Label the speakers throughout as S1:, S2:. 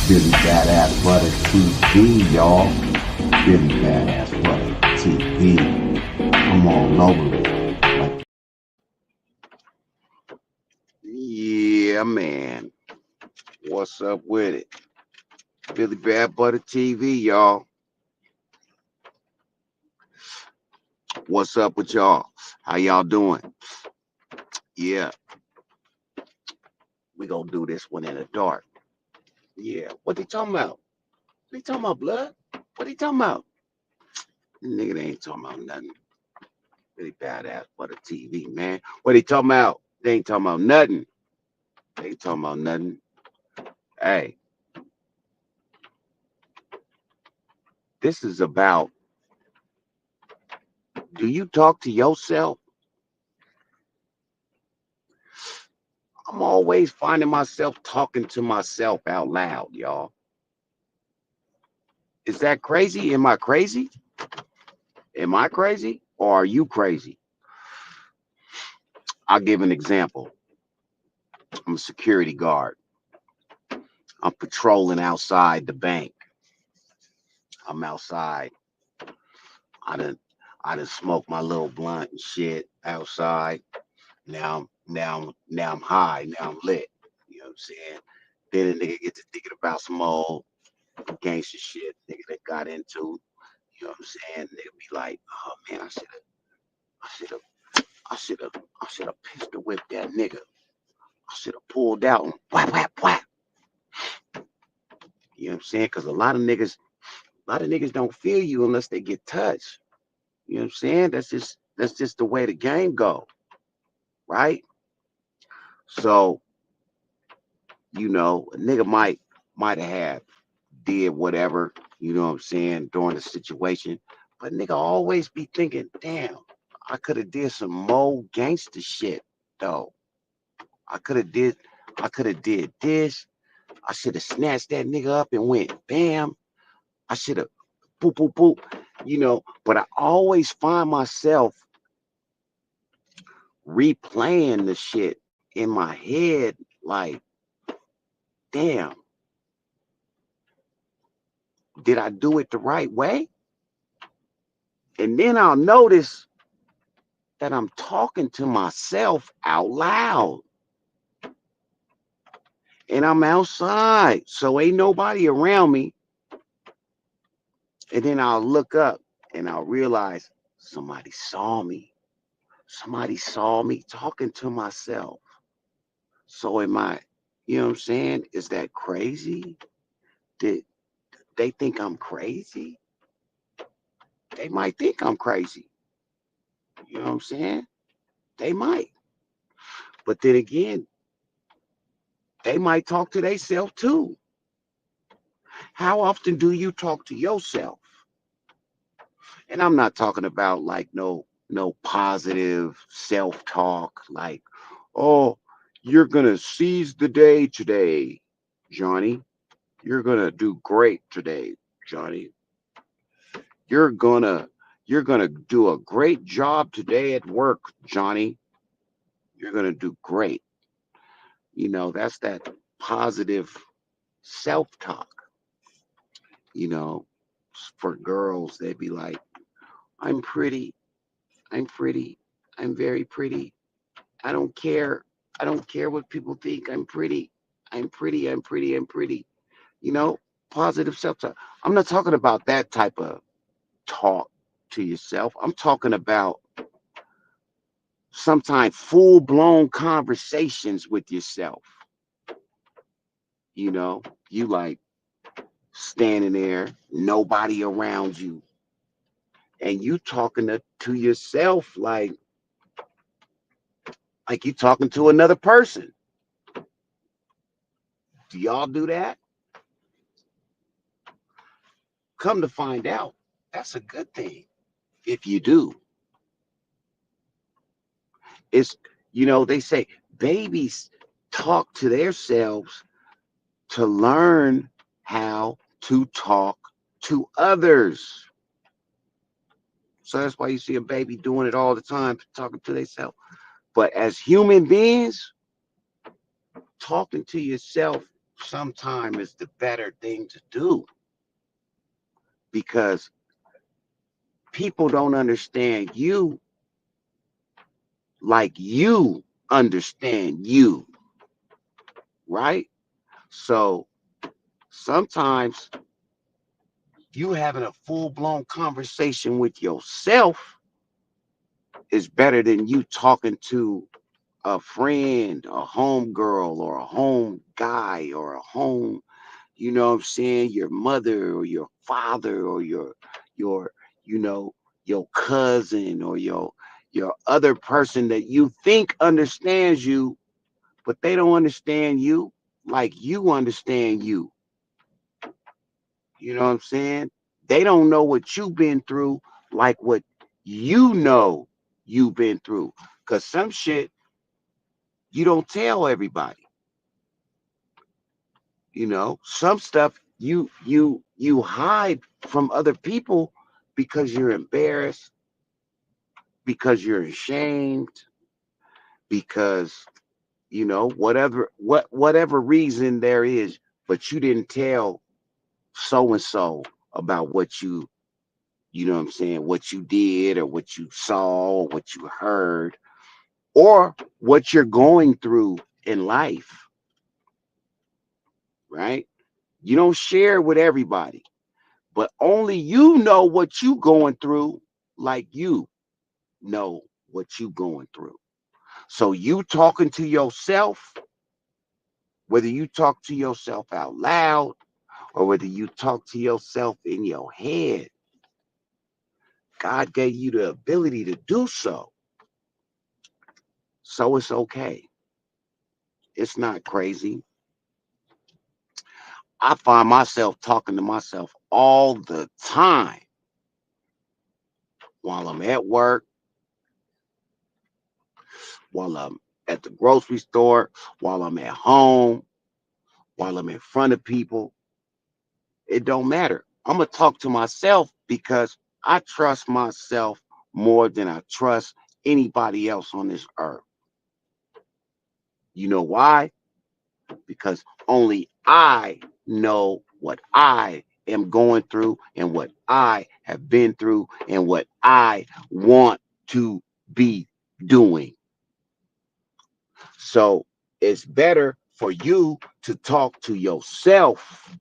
S1: Billy Badass Butter TV, y'all. Billy Badass Butter TV. I'm all over it. Like,
S2: Yeah, man. What's up with it? Billy Bad Butter TV, y'all. What's up with y'all? How y'all doing? Yeah, we gonna do this one in the dark. Yeah, what they talking about? What they talking about, blood? What they talking about? Nigga, they ain't talking about nothing. Billy Badass Butter TV, man. What they talking about? They ain't talking about nothing. They ain't talking about nothing. Hey, this is about, do you talk to yourself? I'm always finding myself talking to myself out loud, y'all. Is that crazy? Am I crazy? Am I crazy? Or are you crazy? I'll give an example. I'm a security guard. I'm patrolling outside the bank. I'm outside. I done I done smoked my little blunt and shit outside. Now I'm high. Now I'm lit. You know what I'm saying? Then a nigga get to thinking about some old gangster shit nigga that got into. You know what I'm saying? They'll be like, oh man, I should have, I should have pistol whipped that nigga. I should have pulled out and whap, whap, whap. You know what I'm saying? Because a lot of niggas don't feel you unless they get touched. You know what I'm saying? That's just the way the game go, right? So, a nigga might have did whatever, you know what I'm saying, during the situation. But nigga always be thinking, damn, I could have did some more gangster shit though. I could have did I could have did this. I should have snatched that nigga up and went bam. I should have boop boop boop. But I always find myself replaying the shit in my head like, damn, did I do it the right way? And then I'll notice that I'm talking to myself out loud. And I'm outside, so ain't nobody around me. And then I'll look up and I'll realize somebody saw me. Somebody saw me talking to myself. So am I, you know what I'm saying? Is that crazy? Did they think I'm crazy? They might think I'm crazy. You know what I'm saying? They might. But then again, they might talk to themselves too. How often do you talk to yourself? And I'm not talking about like no positive self-talk like, oh, you're gonna seize the day today, Johnny. You're gonna do great today, Johnny. You're gonna you're gonna do a great job today at work, Johnny. You're gonna do great. That's that positive self-talk. You know, for girls, they'd be like, I'm pretty, I'm pretty, I'm very pretty. I don't care. I don't care what people think. I'm pretty. I'm pretty. I'm pretty. I'm pretty. You know, positive self-talk. I'm not talking about that type of talk to yourself. I'm talking about sometimes full-blown conversations with yourself. You know, you like standing there, nobody around you, and you talking to yourself like you talking to another person. Do y'all do that? Come to find out, that's a good thing if you do. It's, they say babies talk to themselves to learn how to talk to others. So that's why you see a baby doing it all the time, talking to themselves. But as human beings, talking to yourself sometimes is the better thing to do, because people don't understand you like you understand you, right? So sometimes you having a full-blown conversation with yourself is better than you talking to a friend, a home girl, or a home guy, or a home, you know what I'm saying, your mother or your father, or your you know, your cousin, or your other person that you think understands you, but they don't understand you like you understand you. You know what I'm saying? They don't know what you've been through like what you know you've been through. Cause some shit you don't tell everybody. You know, some stuff you hide from other people because you're embarrassed, because you're ashamed, because you know, whatever reason there is, but you didn't tell so and so about what you know what I'm saying, what you did, or what you saw, or what you heard, or what you're going through in life, right? You don't share with everybody, but only you know what you going through, like you know what you going through. So you talking to yourself, whether you talk to yourself out loud or whether you talk to yourself in your head, God gave you the ability to do so. So it's okay. It's not crazy. I find myself talking to myself all the time while I'm at work, while I'm at the grocery store, while I'm at home, while I'm in front of people. It don't matter. I'm going to talk to myself because I trust myself more than I trust anybody else on this earth. You know why? Because only I know what I am going through and what I have been through and what I want to be doing. So it's better for you to talk to yourself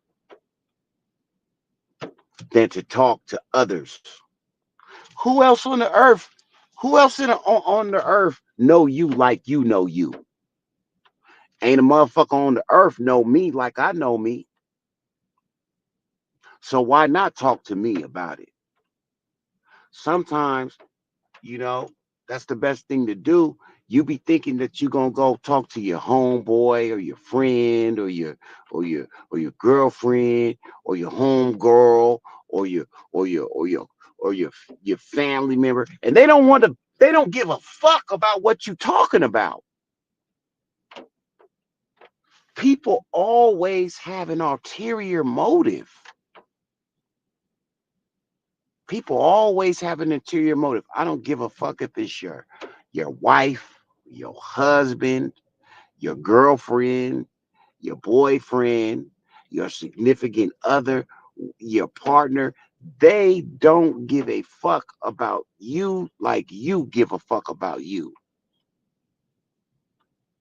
S2: than to talk to others. Who else on the earth? Who else on the earth know you like you know you? Ain't a motherfucker on the earth know me like I know me. So why not talk to me about it? Sometimes, you know, that's the best thing to do. You be thinking that you're gonna go talk to your homeboy or your friend or your girlfriend or your home girl or your family member, and they don't give a fuck about what you talking about. People always have an ulterior motive. People always have an interior motive. I don't give a fuck if it's your wife, your husband, your girlfriend, your boyfriend, your significant other, your partner. They don't give a fuck about you like you give a fuck about you.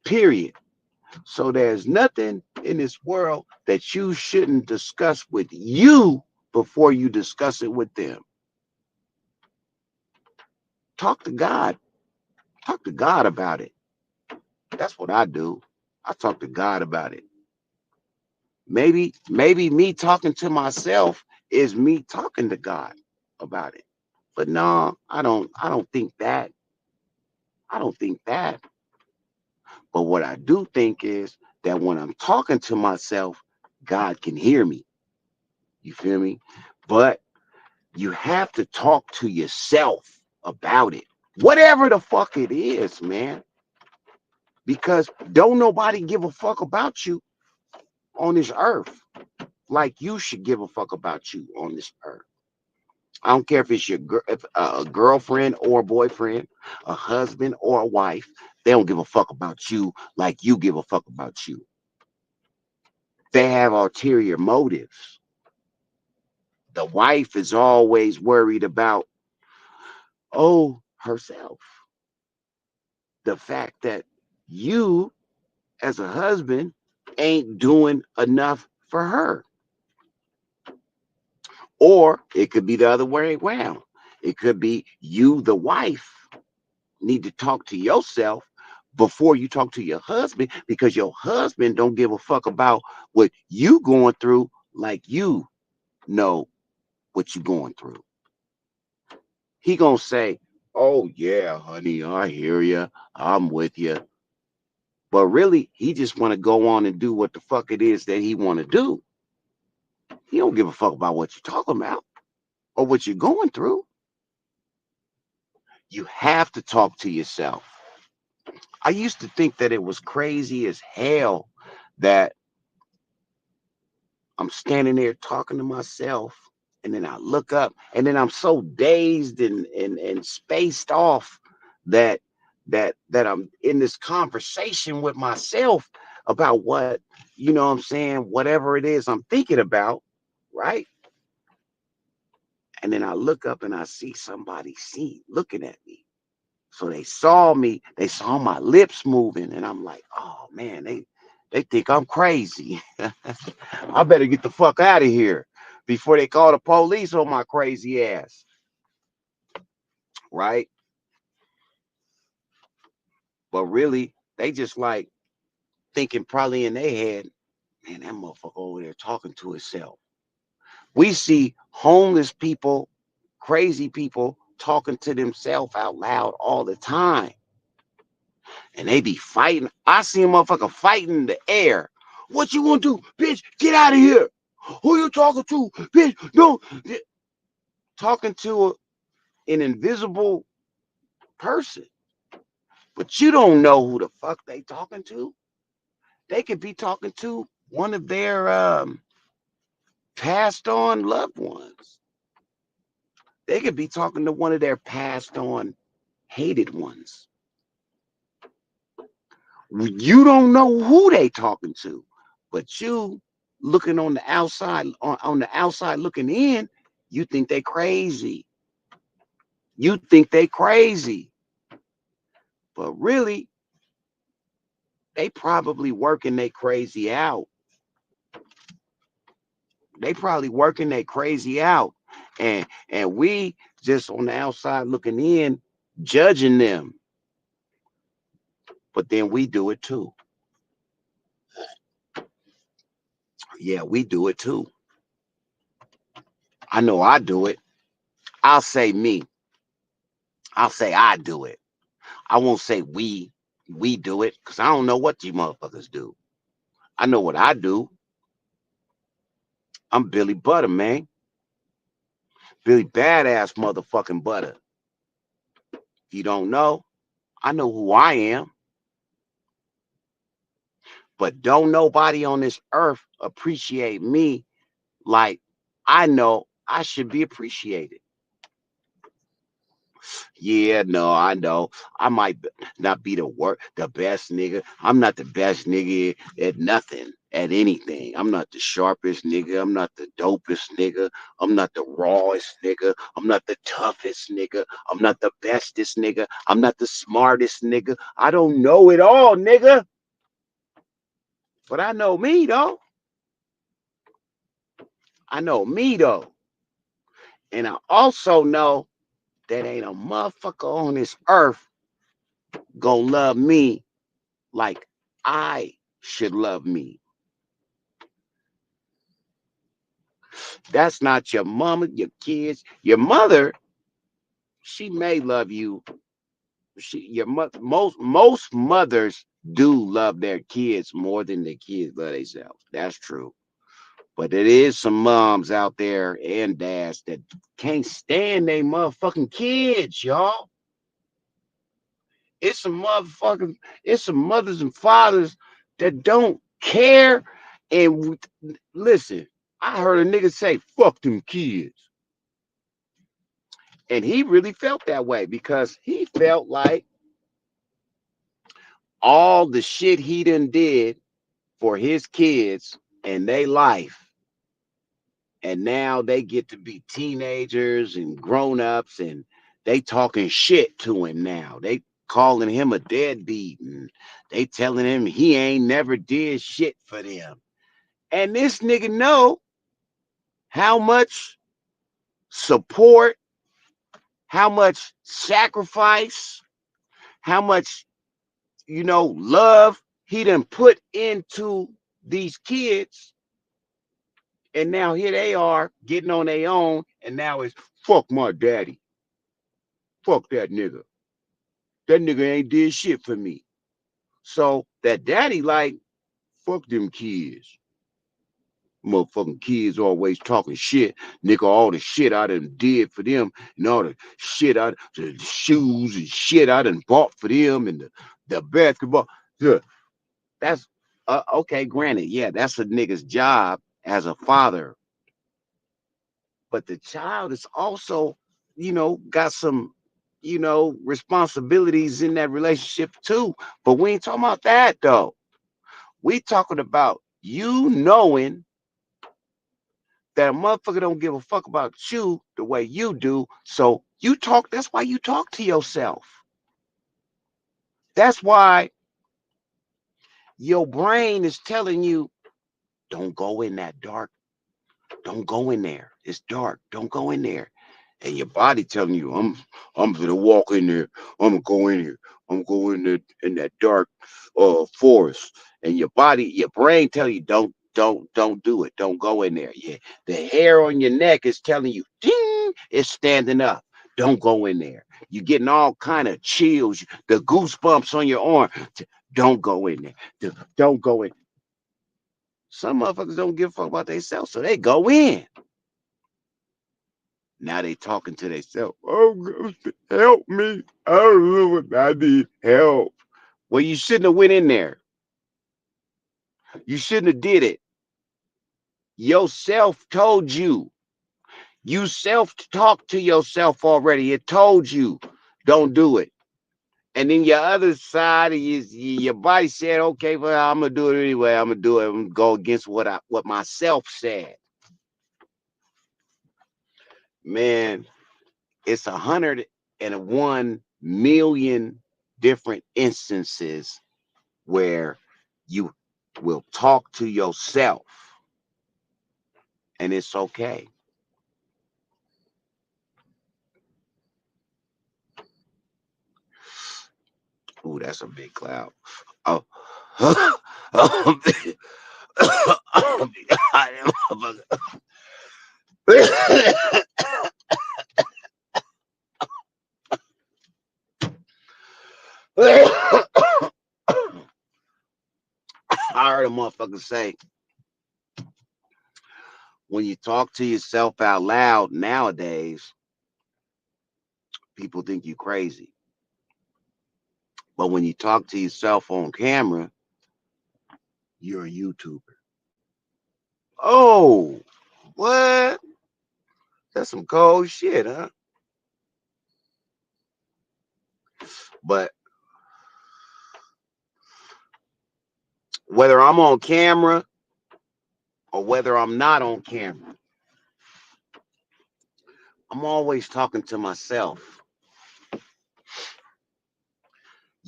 S2: Period. So there's nothing in this world that you shouldn't discuss with you before you discuss it with them. Talk to God. Talk to God about it. That's what I do. I talk to God about it. Maybe me talking to myself is me talking to God about it. But no, I don't think that. I don't think that. But what I do think is that when I'm talking to myself, God can hear me. You feel me? But you have to talk to yourself about it. Whatever the fuck it is, man. Because don't nobody give a fuck about you on this earth like you should give a fuck about you on this earth. I don't care if it's a girlfriend or a boyfriend, a husband or a wife. They don't give a fuck about you like you give a fuck about you. They have ulterior motives. The wife is always worried about, oh, herself. The fact that you, as a husband, ain't doing enough for her. Or it could be the other way around. It could be you, the wife, need to talk to yourself before you talk to your husband, because your husband don't give a fuck about what you going through like you know what you going through. He gonna say, oh yeah, honey, I hear you, I'm with you. But really, he just want to go on and do what the fuck it is that he want to do. He don't give a fuck about what you're talking about or what you're going through. You have to talk to yourself. I used to think that it was crazy as hell that I'm standing there talking to myself, and then I look up, and then I'm so dazed and spaced off that I'm in this conversation with myself about what, you know what I'm saying, whatever it is I'm thinking about, right? And then I look up and I see somebody looking at me. So they saw me, they saw my lips moving, and I'm like, oh man, they think I'm crazy. I better get the fuck out of here before they call the police on my crazy ass. Right? But really, they just like thinking probably in their head, man, that motherfucker over there talking to himself. We see homeless people, crazy people talking to themselves out loud all the time. And they be fighting. I see a motherfucker fighting in the air. What you gonna do? Bitch, get out of here. Who you talking to? Bitch, no. Talking to an invisible person. But you don't know who the fuck they talking to. They could be talking to one of their passed on loved ones. They could be talking to one of their passed on hated ones. You don't know who they talking to, but you looking on the outside, on the outside looking in, you think they crazy. You think they crazy. But really, they probably working they crazy out. They probably working they crazy out. And we just on the outside looking in, judging them. But then we do it too. Yeah, we do it too. I know I do it. I'll say me. I'll say I do it. I won't say we do it, because I don't know what you motherfuckers do. I know what I do. I'm Billy Butter, man. Billy Badass motherfucking Butter. If you don't know, I know who I am. But don't nobody on this earth appreciate me like I know I should be appreciated. Yeah, no, I know. I might not be the best nigga. I'm not the best nigga at nothing, at anything. I'm not the sharpest nigga. I'm not the dopest nigga. I'm not the rawest nigga. I'm not the toughest nigga. I'm not the bestest nigga. I'm not the smartest nigga. I don't know it all, nigga. But I know me, though. I know me, though. And I also know that ain't a motherfucker on this earth gonna love me like I should love me. That's not your mama, your kids. Your mother, she may love you. Most mothers do love their kids more than their kids love themselves. That's true. But there is some moms out there and dads that can't stand their motherfucking kids, y'all. It's some motherfucking, it's some mothers and fathers that don't care. And listen, I heard a nigga say, fuck them kids. And he really felt that way because he felt like all the shit he done did for his kids in their life. And now they get to be teenagers and grown-ups, and they talking shit to him now. They calling him a deadbeat, and they telling him he ain't never did shit for them. And this nigga know how much support, how much sacrifice, how much, love he done put into these kids. And now here they are getting on their own, and now it's fuck my daddy. Fuck that nigga. That nigga ain't did shit for me. So that daddy like, fuck them kids. Motherfucking kids always talking shit. Nigga, all the shit I done did for them, and all the shoes and shit I done bought for them, and the basketball. Yeah, that's okay, granted, yeah, that's a nigga's job as a father. But the child is also, got some, responsibilities in that relationship too. But we ain't talking about that though. We talking about you knowing that a motherfucker don't give a fuck about you the way you do. So you talk, that's why you talk to yourself. That's why your brain is telling you, don't go in that dark. Don't go in there. It's dark. Don't go in there. And your body telling you, I'm gonna walk in there. I'm gonna go in here. I'm going in that dark forest. And your brain tell you, don't do it. Don't go in there. Yeah, the hair on your neck is telling you, ding, it's standing up. Don't go in there. You're getting all kind of chills, the goosebumps on your arm. Don't go in there. Don't go in. Some motherfuckers don't give a fuck about themselves, so they go in. Now they talking to themselves. Oh, help me. I don't know what I need help. Well, you shouldn't have went in there. You shouldn't have did it. Yourself told you. You self-talked to yourself already. It told you, don't do it. And then your other side of your body said, okay, well, I'm gonna do it anyway. I'm gonna do it. I'm gonna go against what myself said. Man, it's 101 million different instances where you will talk to yourself, and it's okay. Ooh, that's a big cloud. Oh, I heard a motherfucker say, when you talk to yourself out loud nowadays, people think you crazy. But when you talk to yourself on camera, you're a YouTuber. Oh, what? That's some cold shit, huh? But whether I'm on camera or whether I'm not on camera, I'm always talking to myself.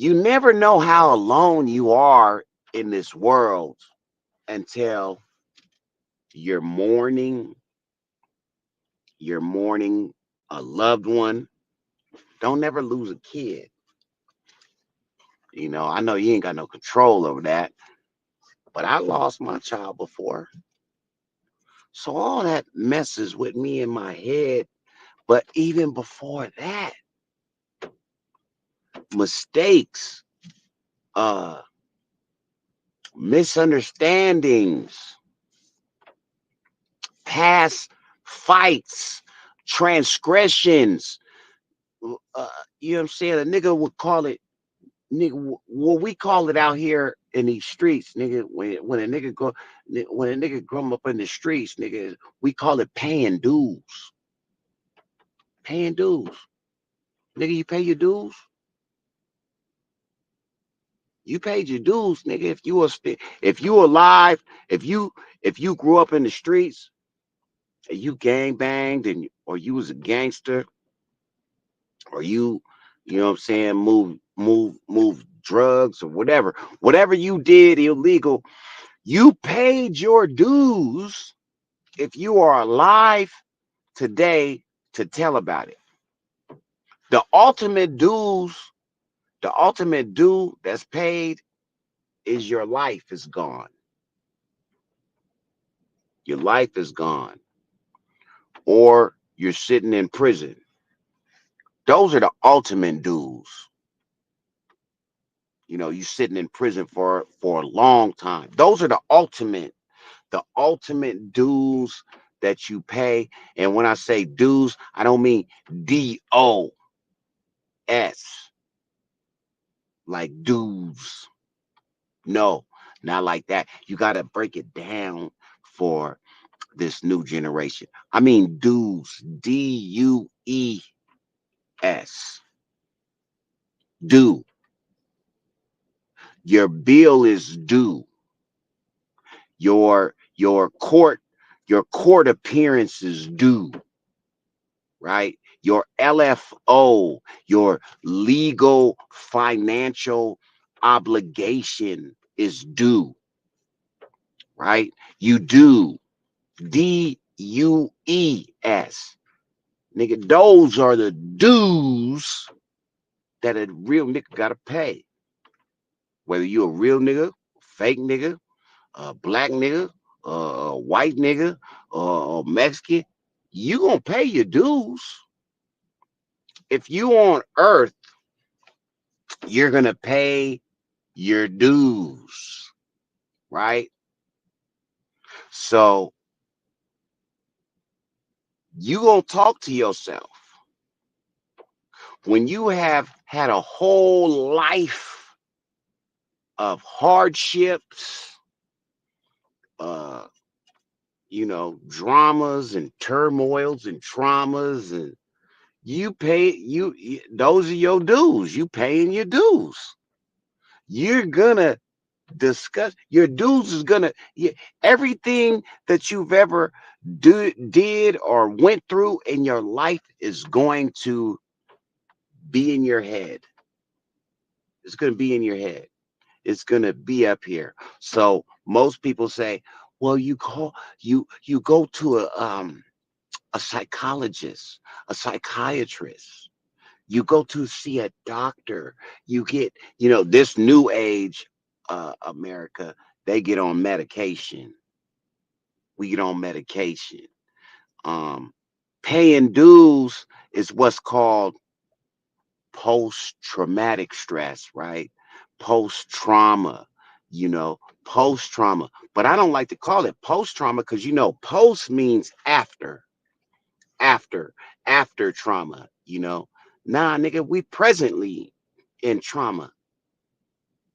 S2: You never know how alone you are in this world until you're mourning a loved one. Don't never lose a kid. I know you ain't got no control over that, but I lost my child before. So all that messes with me in my head. But even before that, mistakes, uh, misunderstandings, past fights, transgressions. Uh, you know what I'm saying? A nigga would call it, nigga. What we call it out here in these streets, nigga. When a nigga grow up in the streets, nigga, we call it paying dues. Paying dues, nigga. You pay your dues. You paid your dues, nigga. If you alive, if you grew up in the streets and you gang banged and or you was a gangster or you know what I'm saying, move drugs or whatever you did illegal, you paid your dues if you are alive today to tell about it. The ultimate dues, the ultimate due that's paid is your life is gone. Your life is gone. Or you're sitting in prison. Those are the ultimate dues. You know, you sitting in prison for a long time. Those are the ultimate dues that you pay. And when I say dues, I don't mean DOS, like dues. No, not like that. You got to break it down for this new generation. I mean dues, DUES. Due. Your bill is due. Your court appearance is due, right? Your LFO, your legal financial obligation is due, right? You do. DUES. Nigga, those are the dues that a real nigga gotta pay. Whether you a real nigga, fake nigga, a black nigga, a white nigga, or Mexican, you gonna pay your dues. If you on earth, you're gonna pay your dues, right? So you gonna talk to yourself when you have had a whole life of hardships, uh, dramas and turmoils and traumas, and those are your dues. You paying your dues. You're gonna discuss your dues is gonna everything that you've ever did or went through in your life is going to be in your head. It's going to be in your head. It's going to be up here. So most people say, well, you go to a psychologist, a psychiatrist, you go to see a doctor, you get, this new age America, they get on medication. We get on medication. Um, Paying dues is what's called post-traumatic stress, right? Post-trauma, post-trauma. But I don't like to call it post-trauma because post means after, after trauma. Nah, nigga, we presently in trauma.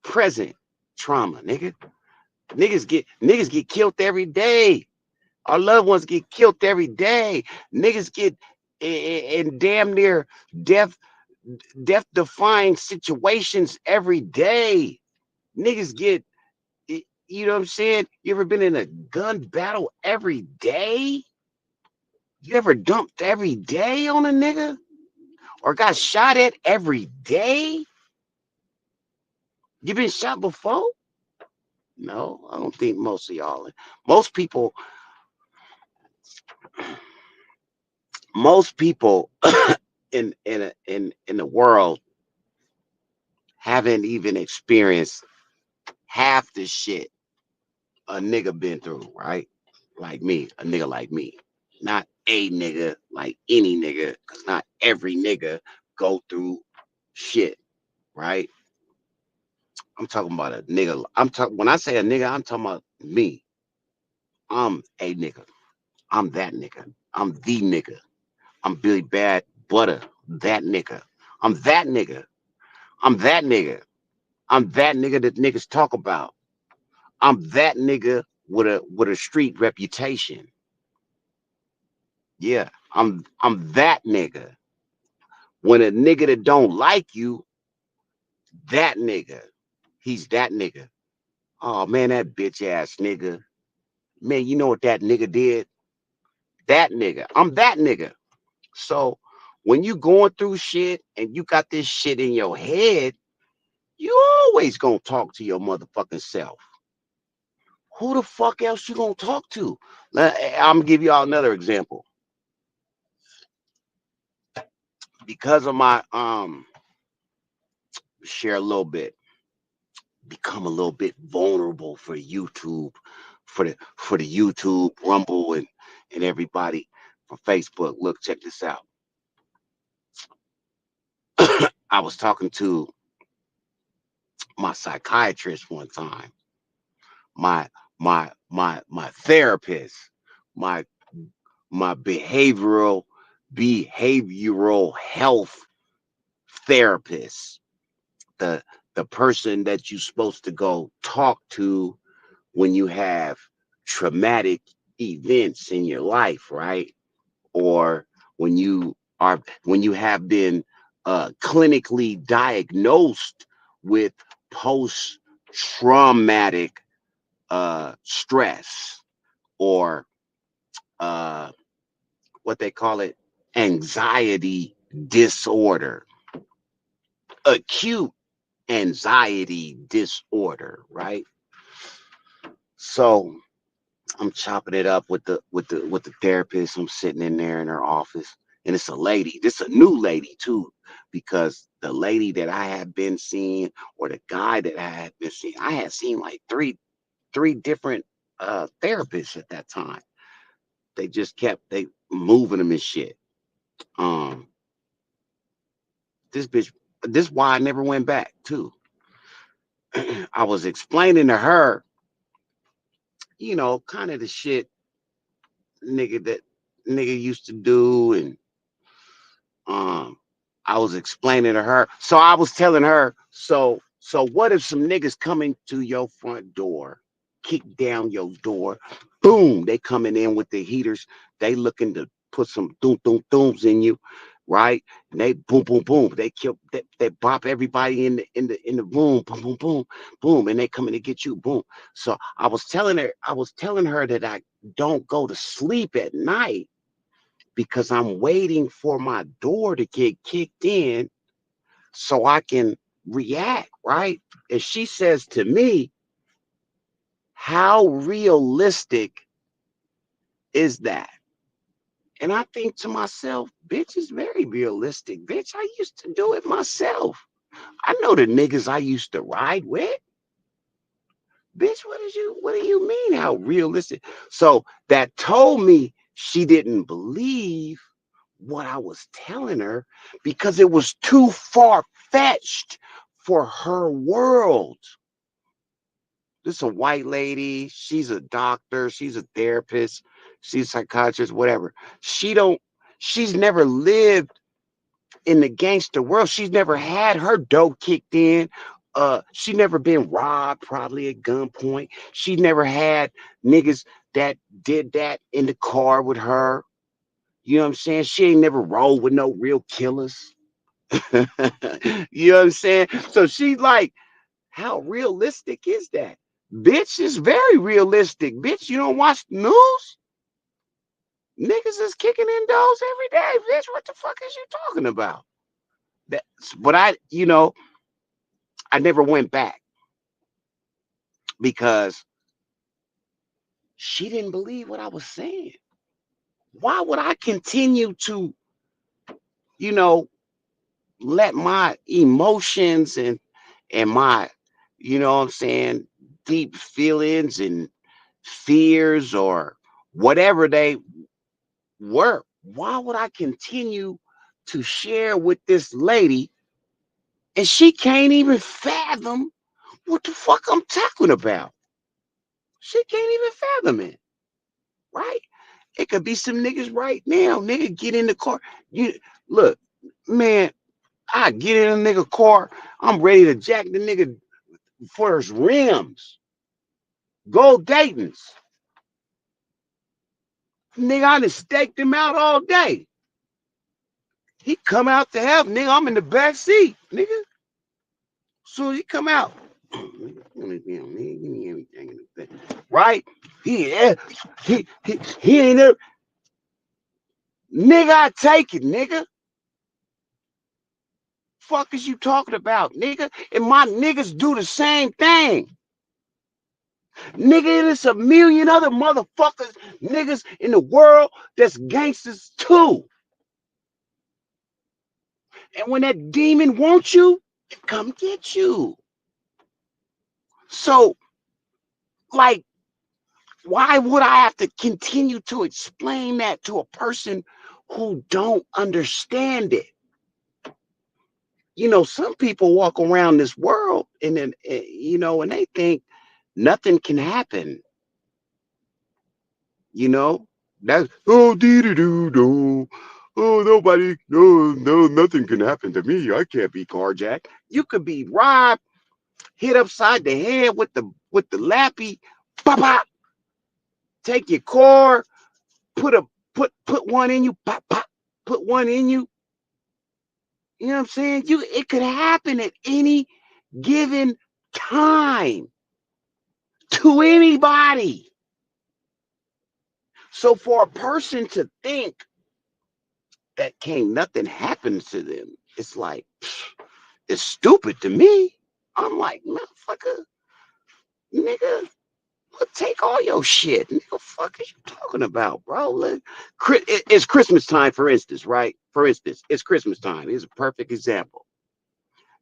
S2: Present trauma, nigga. Niggas get killed every day. Our loved ones get killed every day. Niggas get in damn near death defying situations every day. Niggas get, you know what I'm saying? You ever been in a gun battle every day? You ever dumped every day on a nigga? Or got shot at every day? You been shot before? No, I don't think most of y'all. Most people, most people in the world haven't even experienced half the shit a nigga been through, right? Like me, a nigga like me. Not a nigga like any nigga, because not every nigga go through shit, right? I'm talking about a nigga. When I say a nigga, I'm talking about me. I'm a nigga. I'm that nigga. I'm the nigga. I'm Billy Bad Butter, that nigga. I'm that nigga. I'm that nigga. I'm that nigga that niggas talk about. I'm that nigga with a street reputation. Yeah, I'm that nigga. When a nigga that don't like you, that nigga. He's that nigga. Oh man, that bitch ass nigga. Man, you know what that nigga did? That nigga. I'm that nigga. So when you going through shit and you got this shit in your head, you always gonna talk to your motherfucking self. Who the fuck else you gonna talk to? I'm gonna give y'all another example. Because of my share a little bit, become a little bit vulnerable for YouTube, for the YouTube Rumble and everybody from Facebook. Look, check this out. I was talking to my psychiatrist one time, my my therapist, my my behavioral health therapist, the the person that you're supposed to go talk to when you have traumatic events in your life, right? Or when you have been clinically diagnosed with post traumatic stress, or uh, what they call it, anxiety disorder, acute anxiety disorder, right? So I'm chopping it up with the therapist. I'm sitting in there in her office, and it's a lady. This is a new lady too, because the lady that I had been seeing, or the guy that I had been seeing, I had seen like three different therapists at that time. They just kept they moving them and shit. Um, this bitch, this why I never went back too. I was explaining to her, kind of the shit that nigga used to do, and um I was explaining to her. So I was telling her, so what if some niggas coming to your front door, kick down your door, boom, they coming in with the heaters, they looking to put some doom doom dooms in you, right? And they boom boom boom, they kill, they bop everybody in the room, boom boom boom boom, and they coming to get you, boom. So I was telling her that I don't go to sleep at night because I'm waiting for my door to get kicked in so I can react, right? And she says to me, how realistic is that? And I think to myself, bitch, it's very realistic. Bitch, I used to do it myself. I know the niggas I used to ride with. Bitch, what do you mean how realistic? So that told me she didn't believe what I was telling her because it was too far fetched for her world. This is a white lady. She's a doctor. She's a therapist. She's a psychiatrist, whatever. She's never lived in the gangster world. She's never had her dope kicked in. She never been robbed, probably at gunpoint. She never had niggas that did that in the car with her. You know what I'm saying? She ain't never rolled with no real killers. You know what I'm saying? So she's like, how realistic is that? Bitch, is very realistic. Bitch, you don't watch the news? Niggas is kicking in doors every day. Bitch, what the fuck is you talking about? But I never went back because she didn't believe what I was saying. Why would I continue to, you know, let my emotions and my, what I'm saying, deep feelings and fears or whatever they were, why would I continue to share with this lady and she can't even fathom what the fuck I'm talking about? She can't even fathom it, right? It could be some niggas right now. Nigga, get in the car. You look, man. I get in a nigga car. I'm ready to jack the nigga for his rims. Gold Dayton's. Nigga, I done staked him out all day. He come out to help, nigga. I'm in the back seat, nigga. Soon as he come out, Give me everything in the thing. Right? He ain't there. Nigga, I take it, nigga. Fuck is you talking about, nigga? And my niggas do the same thing. Nigga, there's a million other motherfuckers, niggas in the world that's gangsters too. And when that demon wants you, it come get you. So, like, why would I have to continue to explain that to a person who don't understand it? You know, some people walk around this world and then, and they think nothing can happen. You know, that's oh dee doo doo doo. Oh, nobody, no, nothing can happen to me. I can't be carjacked. You could be robbed, hit upside the head with the lappy, pop pop. Take your car, put a put one in you, pop pop. Put one in you. You know what I'm saying? It could happen at any given time to anybody. So for a person to think that can't nothing happen to them, it's like it's stupid to me. I'm like, motherfucker, nigga, take all your shit. Nigga, fuck is you talking about, bro? Look, it's Christmas time, for instance, right? For instance, it's Christmas time. Here's a perfect example.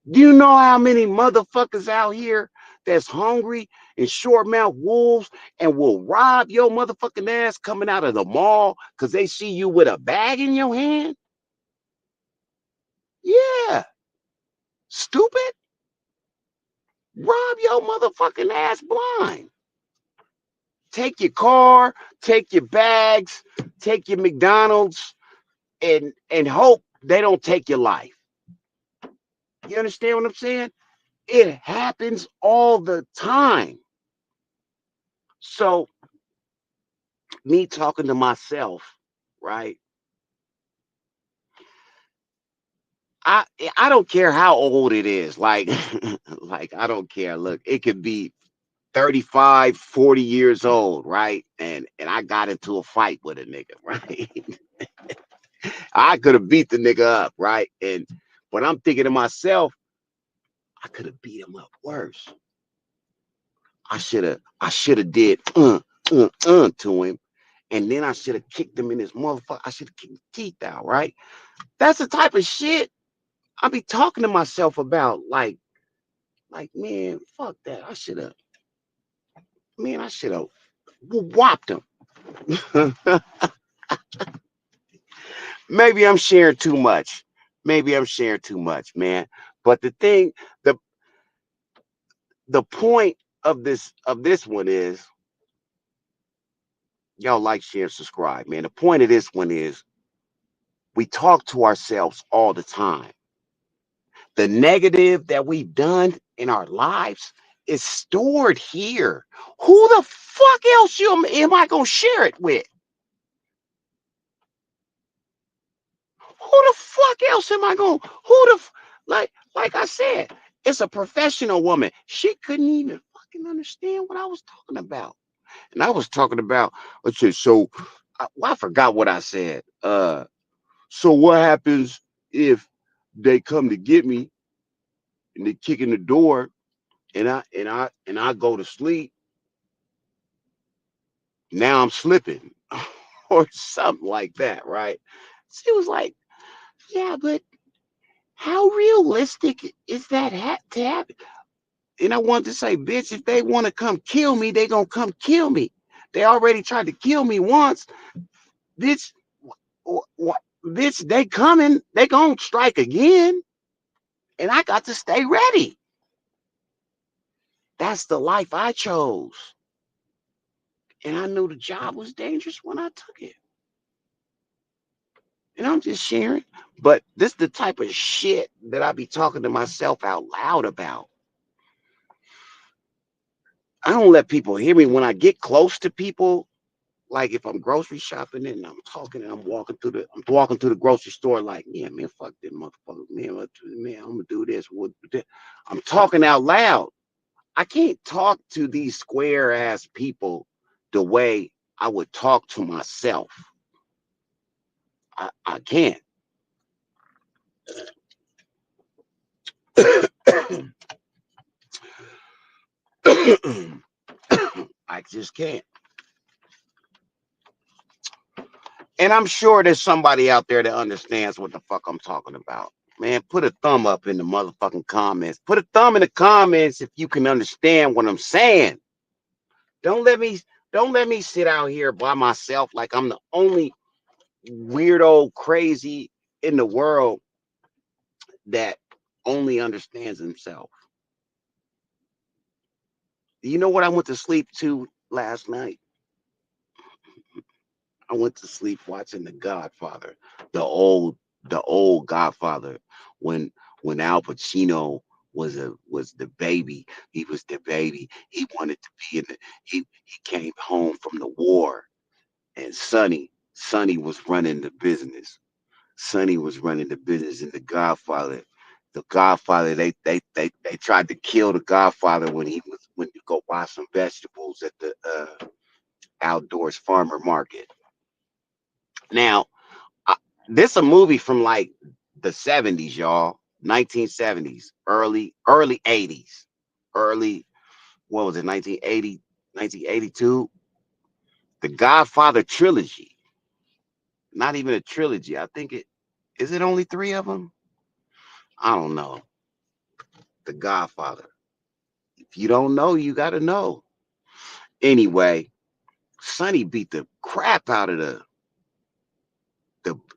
S2: Do you know how many motherfuckers out here that's hungry and short mouth wolves and will rob your motherfucking ass coming out of the mall because they see you with a bag in your hand? Yeah, stupid. Rob your motherfucking ass blind. Take your car, take your bags, take your McDonald's, and hope they don't take your life. You understand what I'm saying? It happens all the time. So me talking to myself, right? I I don't care how old it is. Like like I don't care. Look, it could be 35, 40 years old, right? And I got into a fight with a nigga, right? I could have beat the nigga up, right? And but I'm thinking to myself, I could have beat him up worse. I should have did to him, and then I should have kicked him in his motherfucker. I should have kicked his teeth out, right? That's the type of shit I be talking to myself about. Like man, fuck that. I should have whopped him. Maybe I'm sharing too much. Maybe I'm sharing too much, man. But the the point of this one is y'all like, share, subscribe, man. The point of this one is we talk to ourselves all the time. The negative that we've done in our lives is stored here. Who the fuck else am I gonna share it with? Who the fuck else am I going? Like I said, it's a professional woman. She couldn't even fucking understand what I was talking about. And I was talking about, I said, I forgot what I said. So what happens if they come to get me and they kick in the door and I go to sleep? Now I'm slipping or something like that, right? She was like, yeah, but how realistic is that to happen? And I wanted to say, bitch, if they want to come kill me, they gonna come kill me. They already tried to kill me once. Bitch, bitch, they coming, they gonna strike again. And I got to stay ready. That's the life I chose. And I knew the job was dangerous when I took it. And I'm just sharing. But this is the type of shit that I be talking to myself out loud about. I don't let people hear me when I get close to people. Like if I'm grocery shopping and I'm talking and I'm walking to the grocery store like, yeah, man, fuck that motherfucker, man, man, I'm gonna do this. I'm talking out loud. I can't talk to these square ass people the way I would talk to myself. I can't. I just can't. And I'm sure there's somebody out there that understands what the fuck I'm talking about. Man, put a thumb up in the motherfucking comments. Put a thumb in the comments if you can understand what I'm saying. Don't let me don't let me sit out here by myself like I'm the only weirdo crazy in the world that only understands himself. You know what I went to sleep to last night? I went to sleep watching The Godfather, the old the old Godfather, when Al Pacino was the baby. He was the baby. He wanted to be in the he came home from the war, and Sonny was running the business. Sonny was running the business in The Godfather. The Godfather, they tried to kill the Godfather when he was when you go buy some vegetables at the outdoors farmer market. Now, I, this a movie from like the 70s, y'all. 1970s, early 80s. Early, what was it, 1980, 1982? The Godfather trilogy. Not even a trilogy. I think it is it only three of them? I don't know. The Godfather. If you don't know, you got to know. Anyway, Sonny beat the crap out of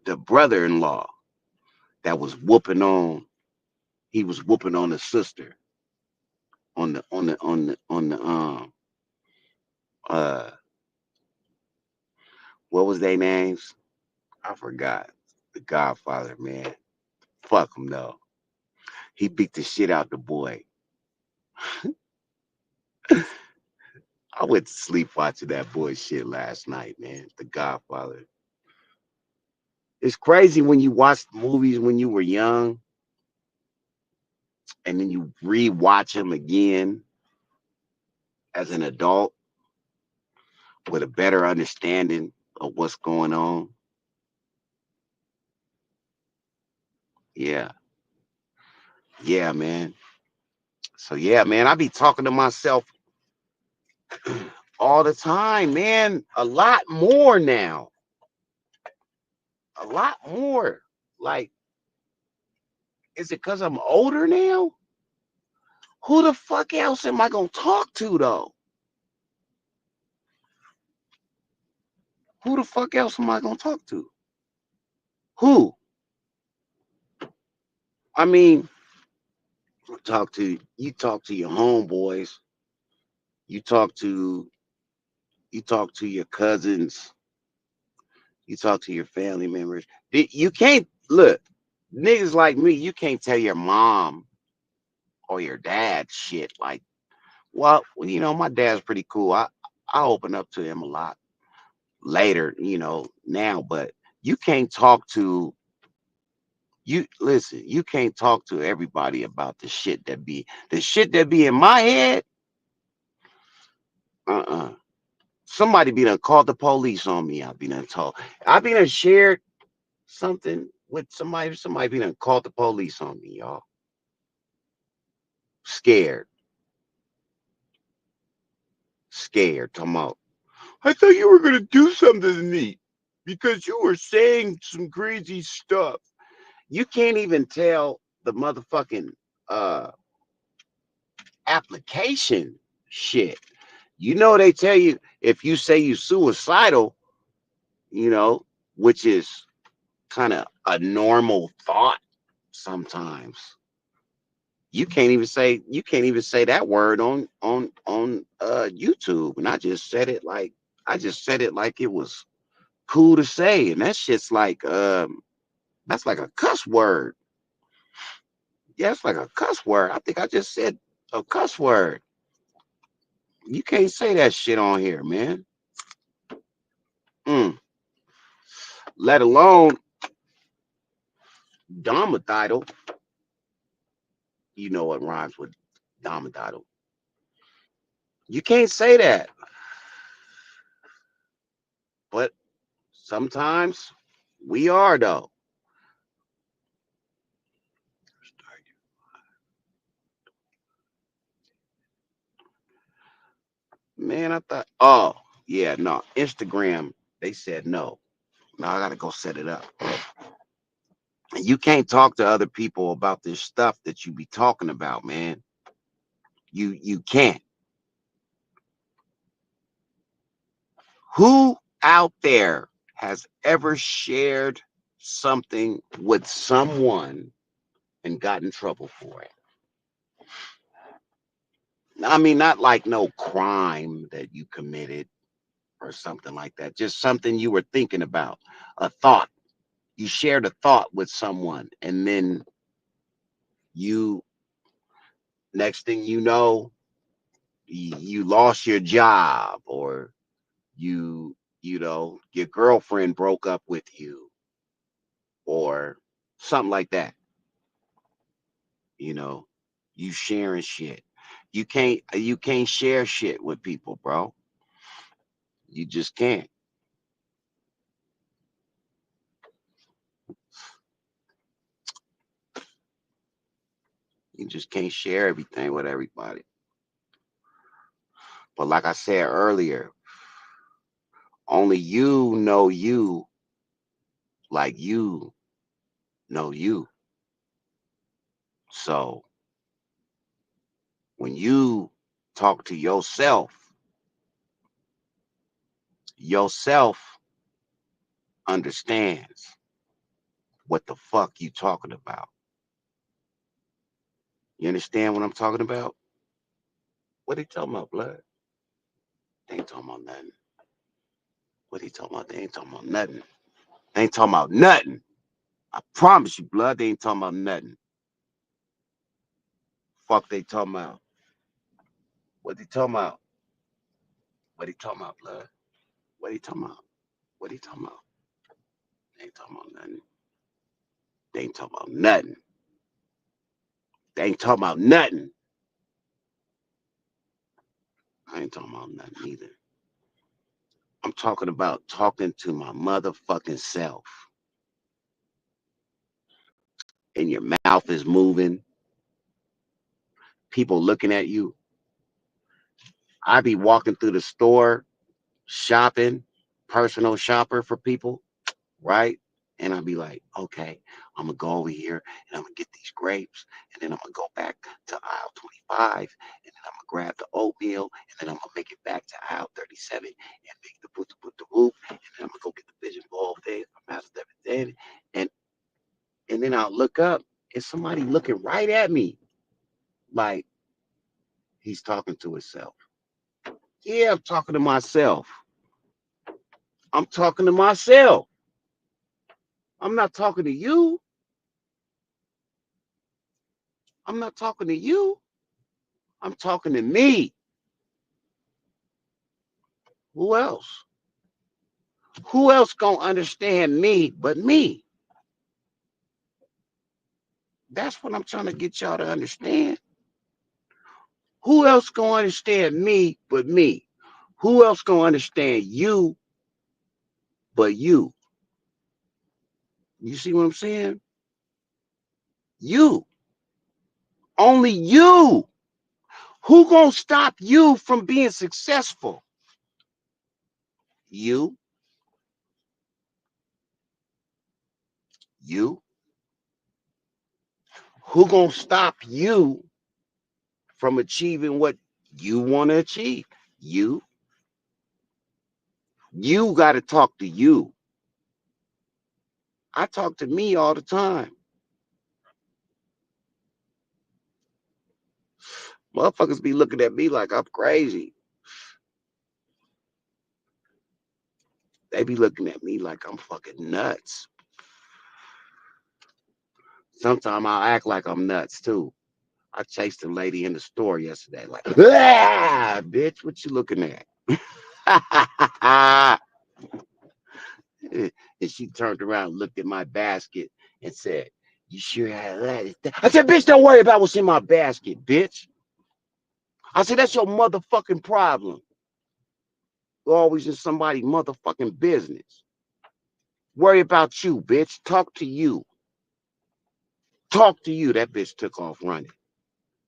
S2: the brother-in-law that was whooping on. He was whooping on the sister on the uh what was their names? I forgot. The Godfather, man. Fuck him though. He beat the shit out the boy. I went to sleep watching that boy shit last night, man. The Godfather. It's crazy when you watch movies when you were young and then you rewatch them again as an adult with a better understanding of what's going on. Yeah. Yeah, man. So yeah, man, I be talking to myself all the time, man. A lot more now. A lot more. Like, is it because I'm older now? Who the fuck else am I gonna talk to though? Who the fuck else am I gonna talk to? Who? I mean, you talk to your homeboys, you talk to you talk to your cousins, you talk to your family members. You can't look, niggas like me, you can't tell your mom or your dad shit like, well, my dad's pretty cool. I open up to him a lot later, now, but you can't talk to you listen, you can't talk to everybody about the shit that be in my head. Uh-uh. Somebody be done called the police on me. I be done shared something with somebody be done called the police on me, y'all. Scared. Scared. Talking about, I thought you were gonna do something to me because you were saying some crazy stuff. You can't even tell the motherfucking uh application shit. They tell you if you say you suicidal, you know, which is kind of a normal thought sometimes. You can't even say that word on YouTube. And I just said it like it was cool to say. And that shit's like that's like a cuss word. Yeah, it's like a cuss word. I think I just said a cuss word. You can't say that shit on here, man. Mm. Let alone domicile. You know what rhymes with domicile? You can't say that. But sometimes we are though. Man, I thought, oh, yeah, no. Instagram, they said no. Now I gotta go set it up. And you can't talk to other people about this stuff that you be talking about, man. You can't. Who out there has ever shared something with someone and got in trouble for it? I mean, not like no crime that you committed or something like that. Just something you were thinking about, a thought. You shared a thought with someone, and then you, next thing you know, you lost your job, or your girlfriend broke up with you, or something like that. You know, you sharing shit. You can't share shit with people, bro. You just can't. You just can't share everything with everybody. But like I said earlier, only you know you like you know you. So when you talk to yourself understands what the fuck you talking about. You understand what I'm talking about? What they talking about, blood? They ain't talking about nothing. What he talking about? They ain't talking about nothing. They ain't talking about nothing. I promise you, blood, they ain't talking about nothing. Fuck they talking about. What they talking about? What he talking about, blood? What he talking about? What he talking about? They ain't talking about nothing. They ain't talking about nothing. They ain't talking about nothing. I ain't talking about nothing either. I'm talking about talking to my motherfucking self. And your mouth is moving. People looking at you. I be walking through the store, shopping, personal shopper for people, right? And I'll be like, okay, I'm gonna go over here and I'm gonna get these grapes, and then I'm gonna go back to aisle 25, and then I'm gonna grab the oatmeal, and then I'm gonna make it back to aisle 37 and make the put the whoop, and then I'm gonna go get the vision ball thing from Master everything, and and then I'll look up and somebody looking right at me like he's talking to himself. Yeah, I'm talking to myself. I'm talking to myself. I'm not talking to you. I'm not talking to you. I'm talking to me. Who else? Who else gonna understand me but me? That's what I'm trying to get y'all to understand. Who else gonna understand me but me? Who else gonna understand you but you? You see what I'm saying? You. Only you. Who gonna stop you from being successful? You. You. Who gonna stop you from achieving what you want to achieve? You. You got to talk to you. I talk to me all the time. Motherfuckers be looking at me like I'm crazy. They be looking at me like I'm fucking nuts. Sometimes I'll act like I'm nuts too. I chased a lady in the store yesterday, like, ah, bitch, what you looking at? And she turned around, looked at my basket, and said, "You sure had that?" I said, "Bitch, don't worry about what's in my basket, bitch." I said, that's your motherfucking problem. You're always in somebody's motherfucking business. Worry about you, bitch. Talk to you. Talk to you. That bitch took off running.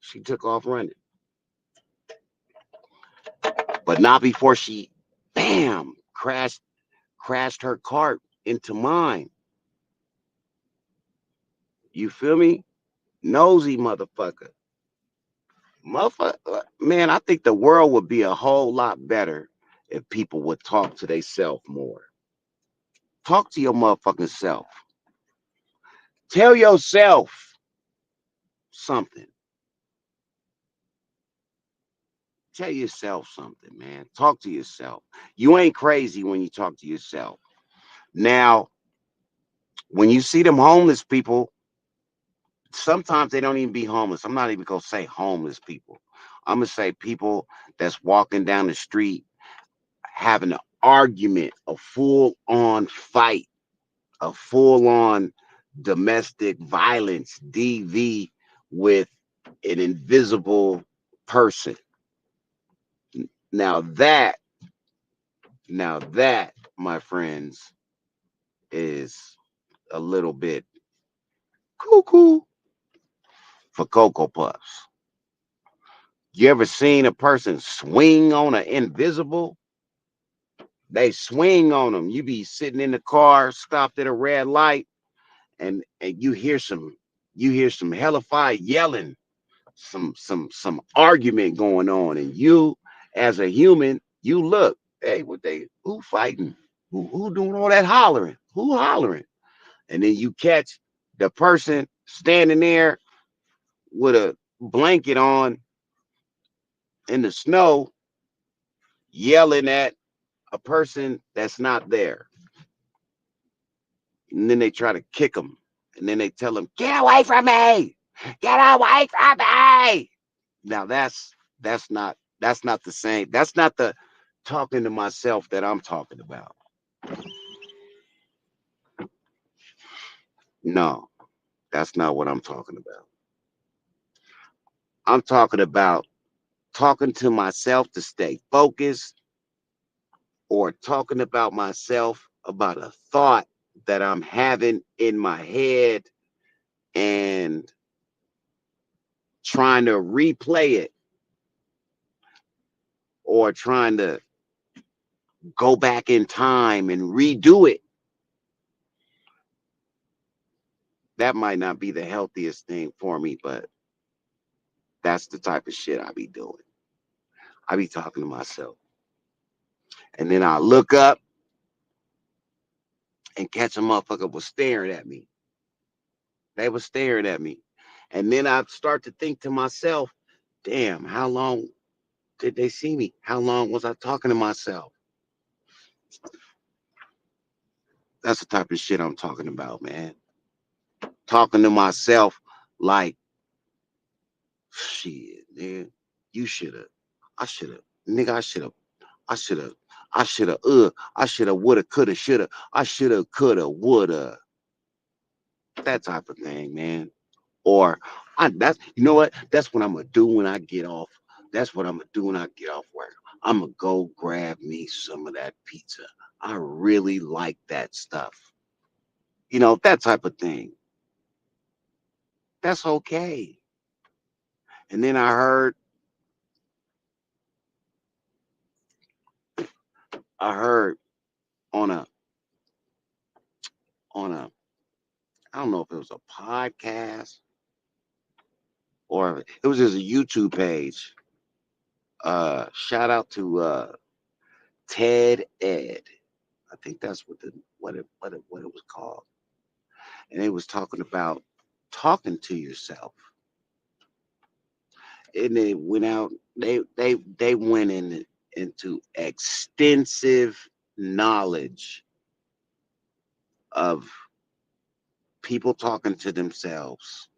S2: She took off running. But not before she, bam, crashed her cart into mine. You feel me? Nosy motherfucker. Motherfucker, man, I think the world would be a whole lot better if people would talk to themselves more. Talk to your motherfucking self. Tell yourself something. Tell yourself something, man. Talk to yourself. You ain't crazy when you talk to yourself. Now, when you see them homeless people, sometimes they don't even be homeless. I'm not even gonna say homeless people. I'm gonna say people that's walking down the street having an argument, a full-on fight, a full-on domestic violence DV with an invisible person. Now that, my friends, is a little bit cuckoo for Cocoa Puffs. You ever seen a person swing on an invisible? They swing on them. You be sitting in the car, stopped at a red light, and you hear some hellified yelling, some argument going on, and you, as a human, you look, hey, who fighting? Who doing all that hollering? Who hollering? And then you catch the person standing there with a blanket on in the snow, yelling at a person that's not there. And then they try to kick them. And then they tell them, get away from me! Get away from me! Now that's not the same. That's not the talking to myself that I'm talking about. No, that's not what I'm talking about. I'm talking about talking to myself to stay focused, or talking about myself about a thought that I'm having in my head and trying to replay it, or trying to go back in time and redo it. That might not be the healthiest thing for me, but that's the type of shit I be doing. I be talking to myself. And then I look up and catch a motherfucker was staring at me. They were staring at me. And then I start to think to myself, damn, how long did they see me? How long was I talking to myself? That's the type of shit I'm talking about, man. Talking to myself like, shit, man, you should have. I should have. Nigga, I should have. I should have. I should have, woulda, coulda, shoulda. I should have, coulda, woulda. That type of thing, man. Or that's, you know what? That's what I'm gonna do when I get off. That's what I'm gonna do when I get off work. I'm gonna go grab me some of that pizza. I really like that stuff. That type of thing. That's okay. And then I heard on a on a I don't know if it was a podcast or it was just a YouTube page. Shout out to Ted Ed. I think that's what it was called. And it was talking about talking to yourself. And they went out. They went into extensive knowledge of people talking to themselves.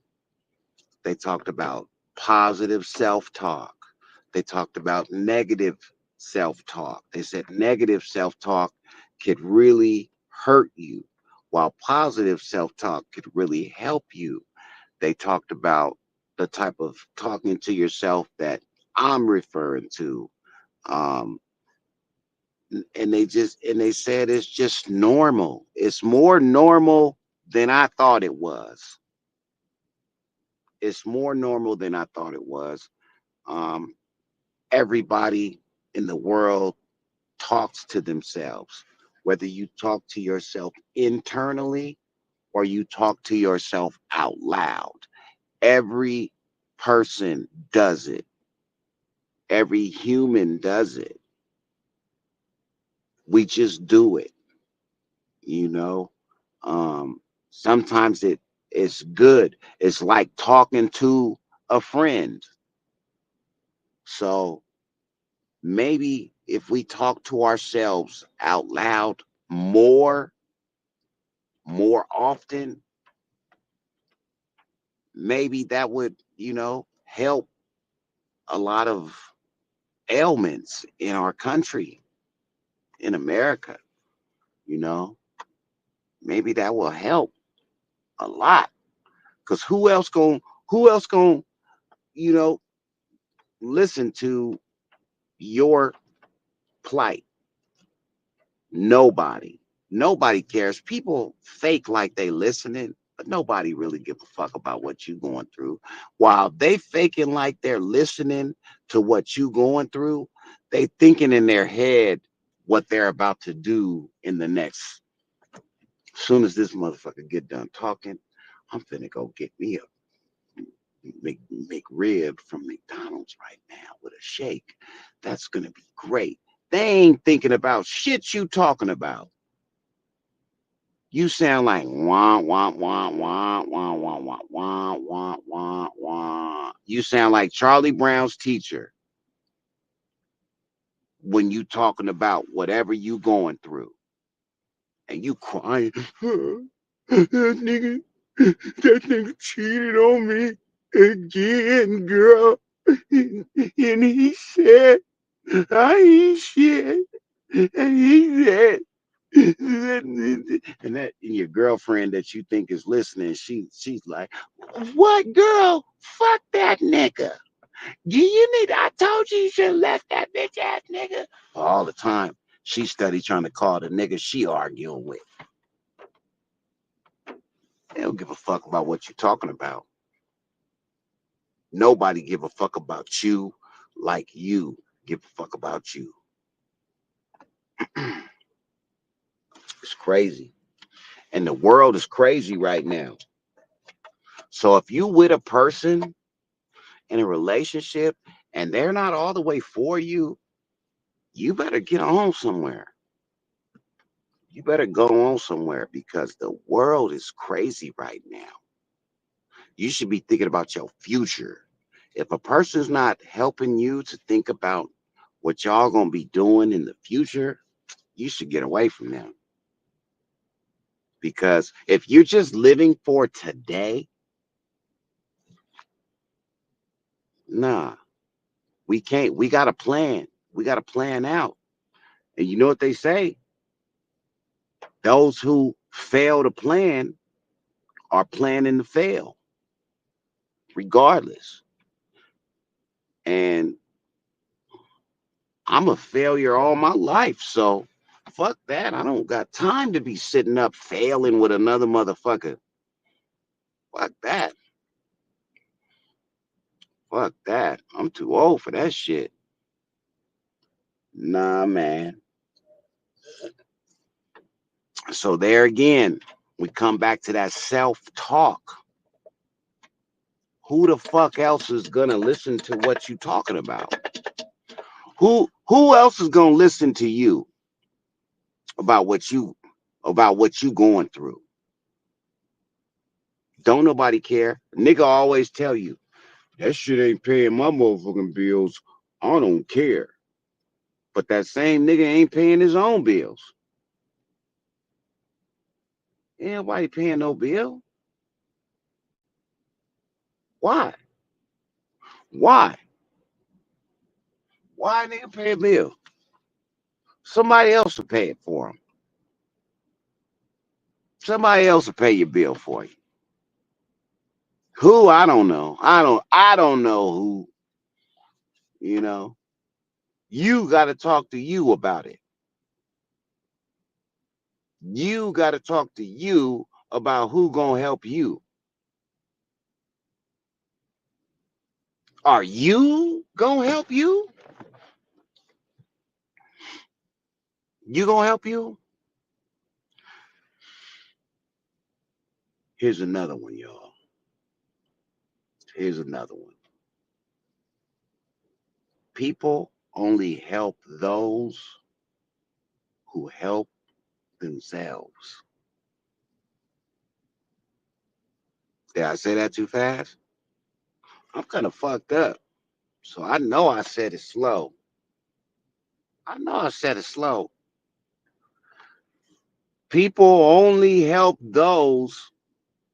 S2: They talked about positive self-talk. They talked about negative self-talk. They said negative self-talk could really hurt you, while positive self-talk could really help you. They talked about the type of talking to yourself that I'm referring to. Um, and they said it's just normal. It's more normal than I thought it was. It's more normal than I thought it was. Um, Everybody in the world talks to themselves, whether you talk to yourself internally or you talk to yourself out loud. Every person does it. Every human does it. We just do it, you know. Sometimes it's good. It's like talking to a friend. So maybe if we talk to ourselves out loud more often, maybe that would, help a lot of ailments in our country, in America, you know. Maybe that will help a lot. Cause who else going, you know, listen to your plight? Nobody. Nobody cares. People fake like they listening, but nobody really give a fuck about what you going through. While they faking like they're listening to what you going through, they thinking in their head what they're about to do in the next. Soon as this motherfucker get done talking, I'm finna go get me a McRib from McDonald's right now with a shake. That's gonna be great. They ain't thinking about shit you talking about. You sound like wah wah wah wah wah wah wah wah wah wah wah. You sound like Charlie Brown's teacher when you talking about whatever you going through and you crying. That nigga, that nigga cheated on me again, girl. And he said I ain't shit. And he said and your girlfriend that you think is listening, she's like, "What girl? Fuck that nigga. Do you need? I told you you should have left that bitch ass nigga." All the time, she study trying to call the nigga she arguing with. They don't give a fuck about what you're talking about. Nobody give a fuck about you like you give a fuck about you. It's crazy, and the world is crazy right now. So if you with a person in a relationship and they're not all the way for you, you better get on somewhere. You better go on somewhere because the world is crazy right now. You should be thinking about your future. If a person's not helping you to think about what y'all gonna be doing in the future, you should get away from them. Because if you're just living for today, nah, we can't. We got to plan. We got to plan out. And you know what they say? Those who fail to plan are planning to fail, regardless. And I'm a failure all my life. So fuck that. I don't got time to be sitting up failing with another motherfucker. Fuck that. Fuck that. I'm too old for that shit. Nah, man. So there again, we come back to that self-talk. Who the fuck else is gonna listen to what you talking about? Who else is gonna listen to you about what you going through? Don't nobody care. Nigga always tell you that shit ain't paying my motherfucking bills. I don't care. But that same nigga ain't paying his own bills. Ain't nobody paying no bill. Why? Why? Why nigga pay a bill? Somebody else will pay it for him. Somebody else will pay your bill for you. Who? I don't know. I don't know who. You know, you got to talk to you about it. You got to talk to you about who gonna help you. Are you gonna help you? You gonna help you? Here's another one, y'all. Here's another one. People only help those who help themselves. Did I say that too fast? I'm kind of fucked up. So I know I said it slow. I know I said it slow. People only help those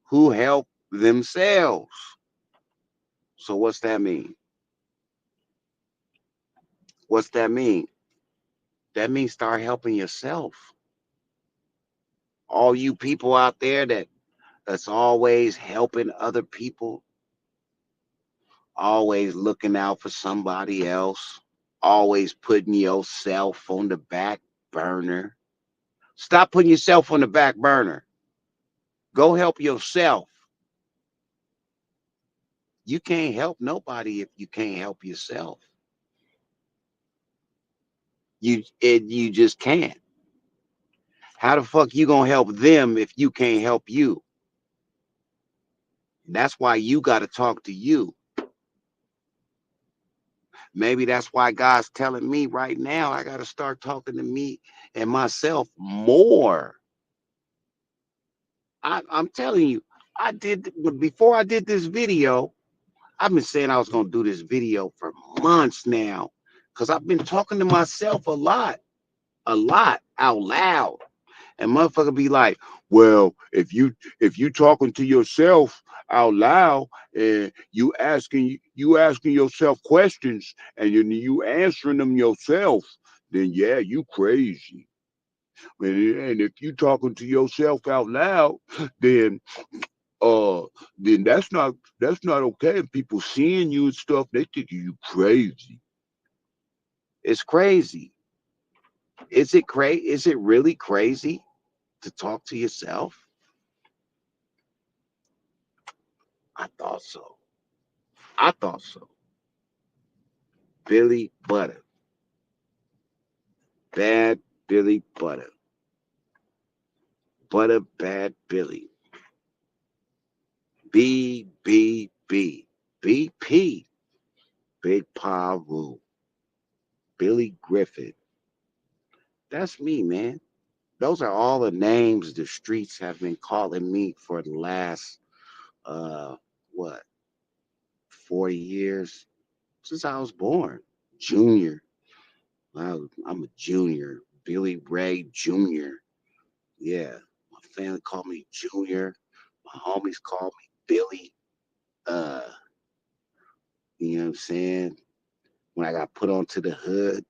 S2: who help themselves. So what's that mean? What's that mean? That means start helping yourself. All you people out there that's always helping other people, always looking out for somebody else, always putting yourself on the back burner. Stop putting yourself on the back burner. Go help yourself. You can't help nobody if you can't help yourself. You just can't. How the fuck you gonna help them if you can't help you? That's why you gotta talk to you. Maybe that's why God's telling me right now I gotta start talking to me and myself more. I'm telling you, I did before I did this video. I've been saying I was gonna do this video for months now, because I've been talking to myself a lot out loud. And motherfucker be like, well, if you talking to yourself out loud and you asking yourself questions and you answering them yourself, then yeah, you crazy. And if you talking to yourself out loud, then uh then that's not okay. If people seeing you and stuff, they think you crazy. It's crazy. Is it really crazy to talk to yourself? I thought so. I thought so. Billy Butter. Bad Billy Butter. Butter Bad Billy. BBB. BP. Big Paru. Billy Griffin. That's me, man. Those are all the names the streets have been calling me for the last uh what 40 years since I was born. Junior. I'm a junior. Billy Ray Jr. Yeah. My family called me Junior. My homies called me Billy. Uh, you know what I'm saying? When I got put onto the hood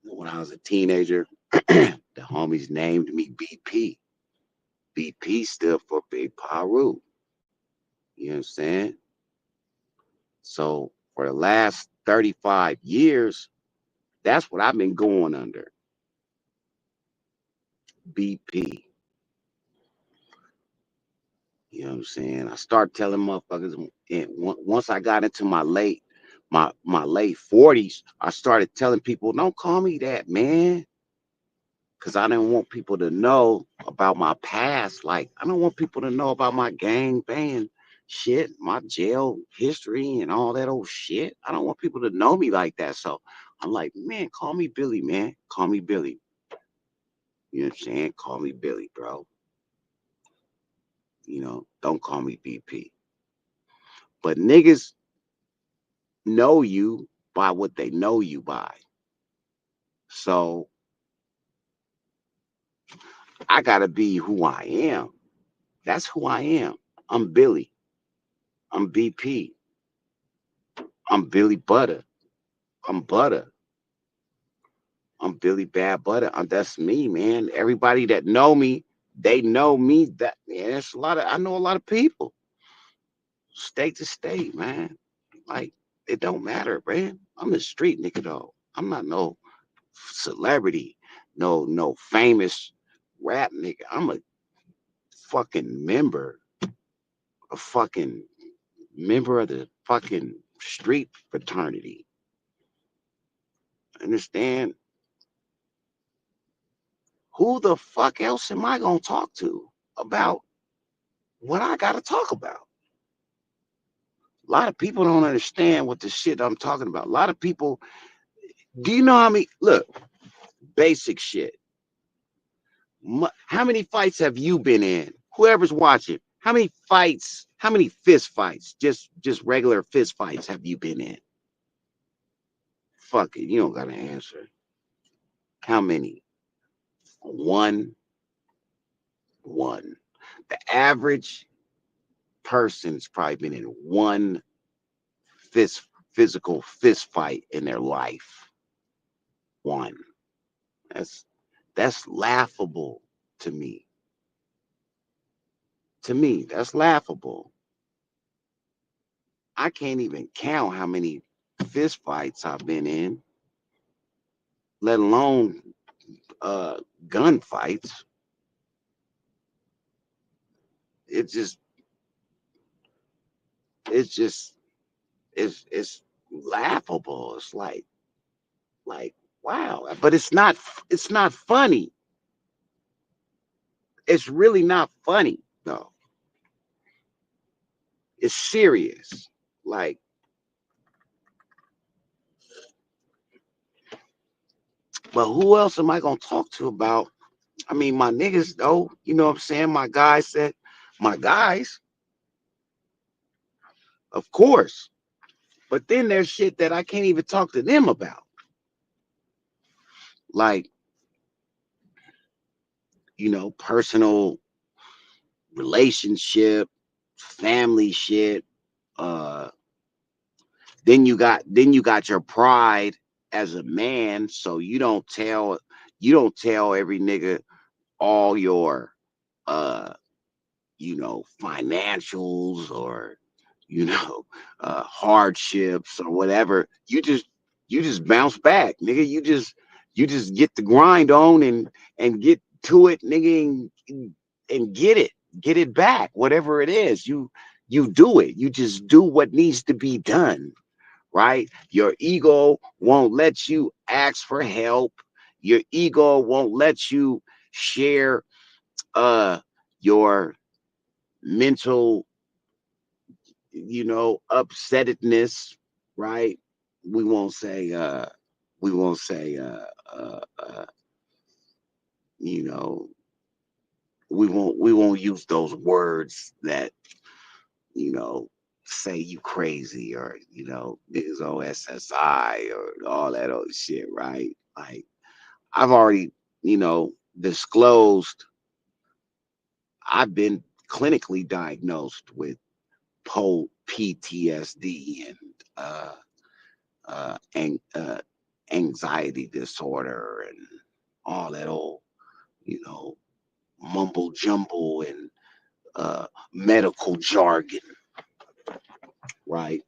S2: when I was a teenager, the homies named me BP. BP stood for Big Paru. You know what I'm saying? So for the last 35 years, that's what I've been going under. BP. You know what I'm saying? I start telling motherfuckers, and once I got into my late 40s, I started telling people, don't call me that, man. Cause I didn't want people to know about my past. Like, I don't want people to know about my gang bang shit, my jail history and all that old shit. I don't want people to know me like that. So I'm like, man, call me Billy, man. Call me Billy. You know what I'm saying? Call me Billy, bro. Don't call me BP. But niggas know you by what they know you by. So I gotta be who I am. That's who I am. I'm Billy. I'm BP. I'm Billy Butter. I'm Butter. I'm Billy Bad Butter. That's me, man. Everybody that know me, they know me. That man, it's a lot of. I know a lot of people, state to state, man. Like it don't matter, man. I'm a street nigga though. I'm not no celebrity, no famous rap nigga. I'm a fucking member, a fucking member of the fucking street fraternity. Understand? Who the fuck else am I gonna talk to about what I gotta talk about? A lot of people don't understand what the shit I'm talking about. A lot of people, do you know how many, look, basic shit. How many fights have you been in? Whoever's watching, how many fights, how many fist fights, just regular fist fights have you been in? Fuck it, you don't gotta answer. How many? One, one. The average person's probably been in one physical fist fight in their life. One. That's that's laughable to me. To me, that's laughable. I can't even count how many fist fights I've been in, let alone gun fights. It just it's just it's laughable. It's like wow. But it's not funny. It's really not funny though. It's serious. Like, but who else am I gonna talk to about? I mean, my niggas though, you know what I'm saying? My guys said, my guys, of course. But then there's shit that I can't even talk to them about. Like, personal relationship, family shit. Uh then you got your pride as a man, so you don't tell every nigga all your uh financials or you know hardships or whatever. You just bounce back, nigga. You just get the grind on and get to it, nigga, and get it back, whatever it is. You do it. You just do what needs to be done, right? Your ego won't let you ask for help. Your ego won't let you share your mental, upsettedness, right? We won't say we won't say you know, we won't use those words that, you know, say you crazy or, niggas OSSI or all that other shit, right? Like I've already, disclosed I've been clinically diagnosed with PTSD and uh, an, uh, anxiety disorder and all that old, you know, mumble jumble and medical jargon, right?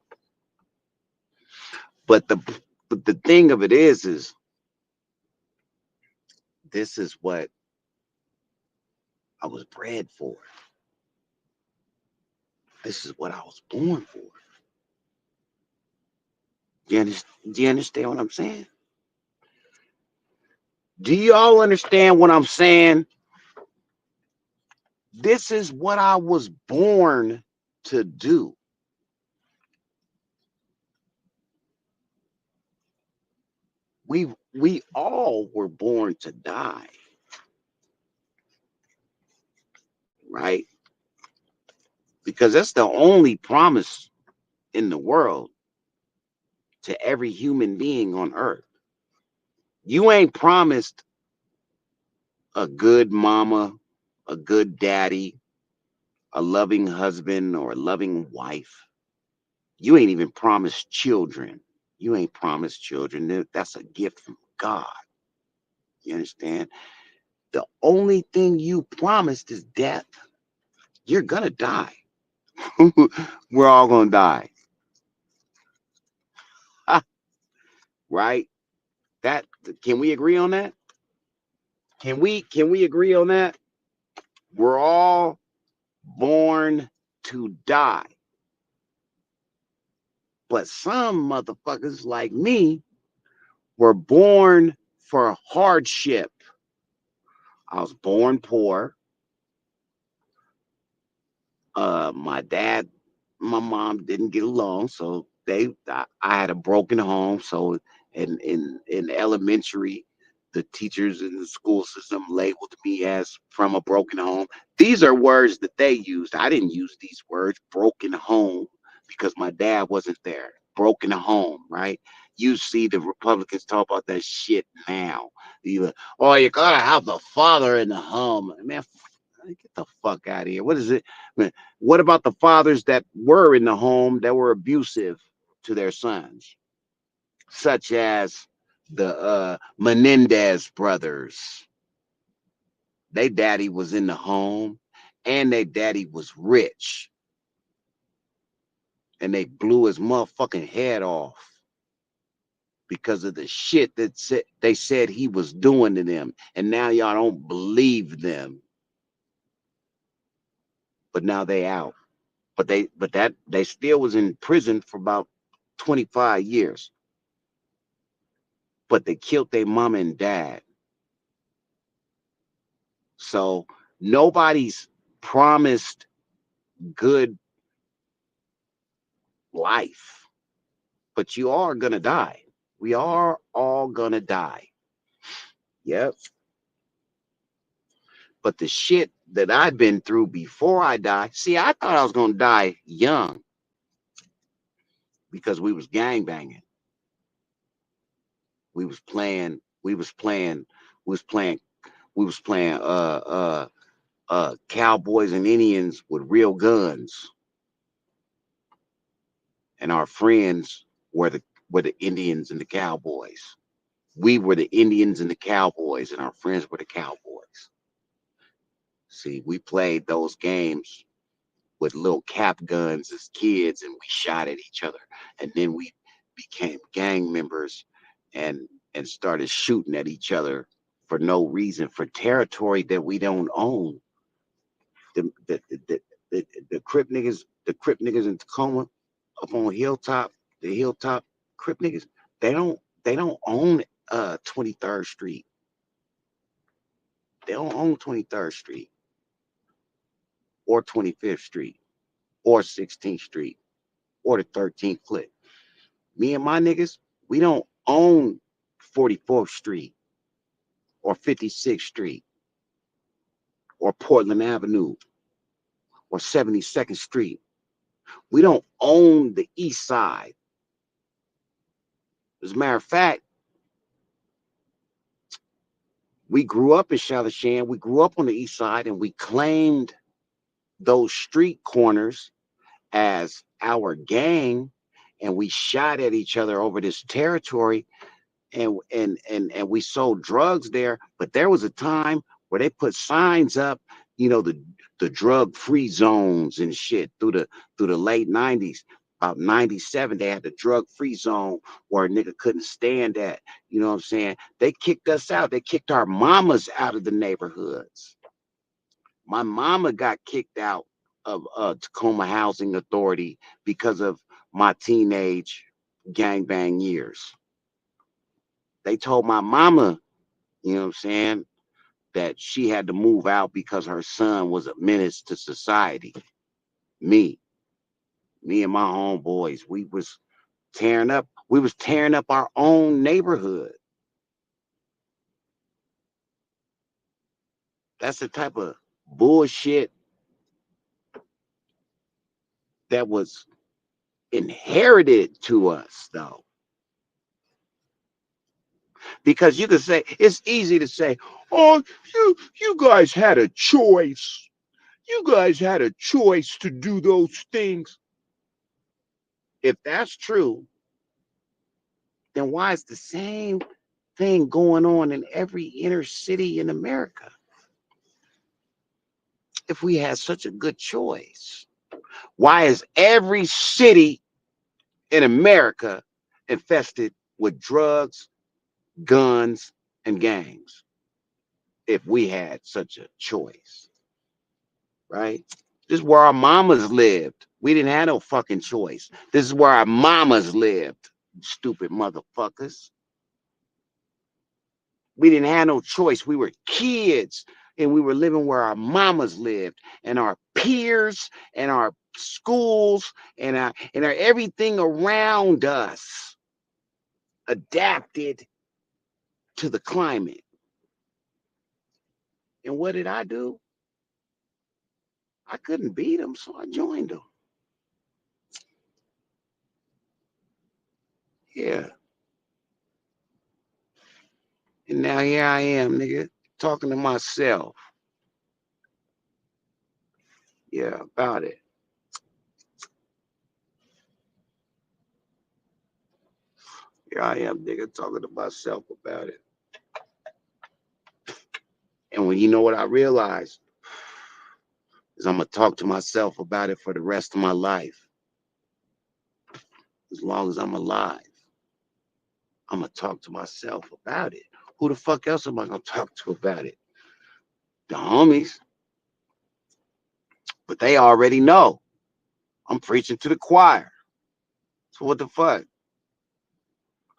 S2: But the thing of it is this is what I was bred for. This is what I was born for. Do you understand what I'm saying? Do y'all understand what I'm saying? This is what I was born to do. We all were born to die, right? Because that's the only promise in the world to every human being on earth. You ain't promised a good mama, a good daddy, a loving husband, or a loving wife. You ain't even promised children. You ain't promised children. That's a gift from God. You understand? The only thing you promised is death. You're gonna die. We're all gonna die. right? That can we agree on that? Can we agree on that? We're all born to die. But some motherfuckers like me were born for hardship. I was born poor. My dad, my mom didn't get along, so I had a broken home. So in elementary, the teachers in the school system labeled me as from a broken home. These are words that they used. I didn't use these words, broken home, because my dad wasn't there. Broken home, right? You see the Republicans talk about that shit now. Oh, you gotta have the father in the home, man. Get the fuck out of here. What is it? What about the fathers that were in the home that were abusive to their sons, such as the Menendez brothers? Their daddy was in the home, and their daddy was rich, and they blew his motherfucking head off because of the shit that they said he was doing to them, and now y'all don't believe them. But now they out. But they still was in prison for about 25 years. But they killed their mom and dad. So nobody's promised good life, but you are gonna die. We are all gonna die. Yep. But the shit that I've been through before I die, see, I thought I was gonna die young because we was gang banging. We was playing, we was playing, we was playing, we was playing cowboys and Indians with real guns, and our friends were the Indians and the cowboys. We were the Indians and the cowboys, and our friends were the cowboys. See, we played those games with little cap guns as kids, and we shot at each other, and then we became gang members, and started shooting at each other for no reason, for territory that we don't own. The Crip niggas in Tacoma, up on Hilltop, the Hilltop Crip niggas, they don't own 23rd Street. They don't own 23rd Street or 25th Street or 16th Street or the 13th Click. Me and my niggas, we don't own 44th Street or 56th Street or Portland Avenue or 72nd Street. We don't own the East Side. As a matter of fact, we grew up in Shalashan. We grew up on the East Side, and we claimed those street corners as our gang, and we shot at each other over this territory, and we sold drugs there. But there was a time where they put signs up, the drug free zones and shit through the late 90s. About 97, they had the drug free zone where a nigga couldn't stand that. You know what I'm saying? They kicked us out. They kicked our mamas out of the neighborhoods. My mama got kicked out of Tacoma Housing Authority because of my teenage gangbang years. They told my mama, you know what I'm saying, that she had to move out because her son was a menace to society. Me, me and my homeboys, we was tearing up our own neighborhood. That's the type of bullshit that was inherited to us, though. Because you can say, it's easy to say, oh, you guys had a choice. You guys had a choice to do those things. If that's true, then why is the same thing going on in every inner city in America? If we had such a good choice, why is every city in America infested with drugs, guns, and gangs if we had such a choice, right? This is where our mamas lived. We didn't have no fucking choice. This is where our mamas lived, stupid motherfuckers. We didn't have no choice. We were kids and we were living where our mamas lived and our peers and our schools and our everything around us adapted to the climate. And what did I do? I couldn't beat them, so I joined them. Yeah. And now here I am, nigga, talking to myself. Yeah, about it. Here I am, nigga, talking to myself about it. And when you know what I realized is I'm gonna talk to myself about it for the rest of my life. As long as I'm alive, I'm gonna talk to myself about it. Who the fuck else am I gonna talk to about it? The homies. But they already know. I'm preaching to the choir. So what the fuck?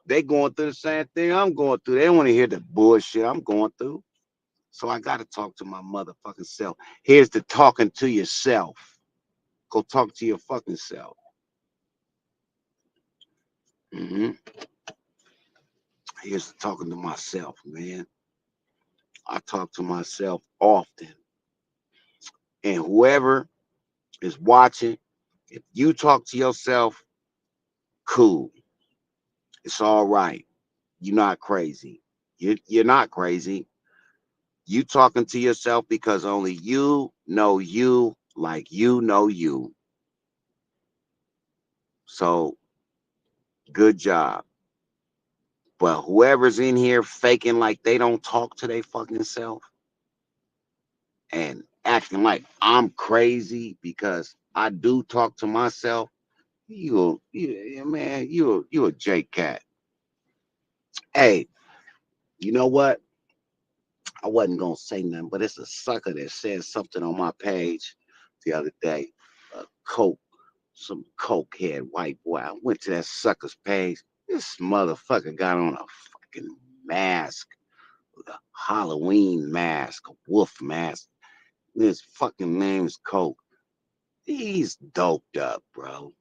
S2: They going through the same thing I'm going through. They don't want to hear the bullshit I'm going through. So I gotta talk to my motherfucking self. Here's the talking to yourself. Go talk to your fucking self. hmm Here's the talking to myself, man. I talk to myself often. And whoever is watching, if you talk to yourself, cool. It's all right. You're not crazy. You're not crazy. You talking to yourself because only you know you like you know you. So good job. But whoever's in here faking like they don't talk to their fucking self and acting like I'm crazy because I do talk to myself, man, you a J cat. Hey, you know what? I wasn't gonna say nothing, but it's a sucker that said something on my page the other day. Coke, some cokehead white boy. I went to that sucker's page. This motherfucker got on a fucking mask, a Halloween mask, a wolf mask. His fucking name's Coke. He's doped up, bro.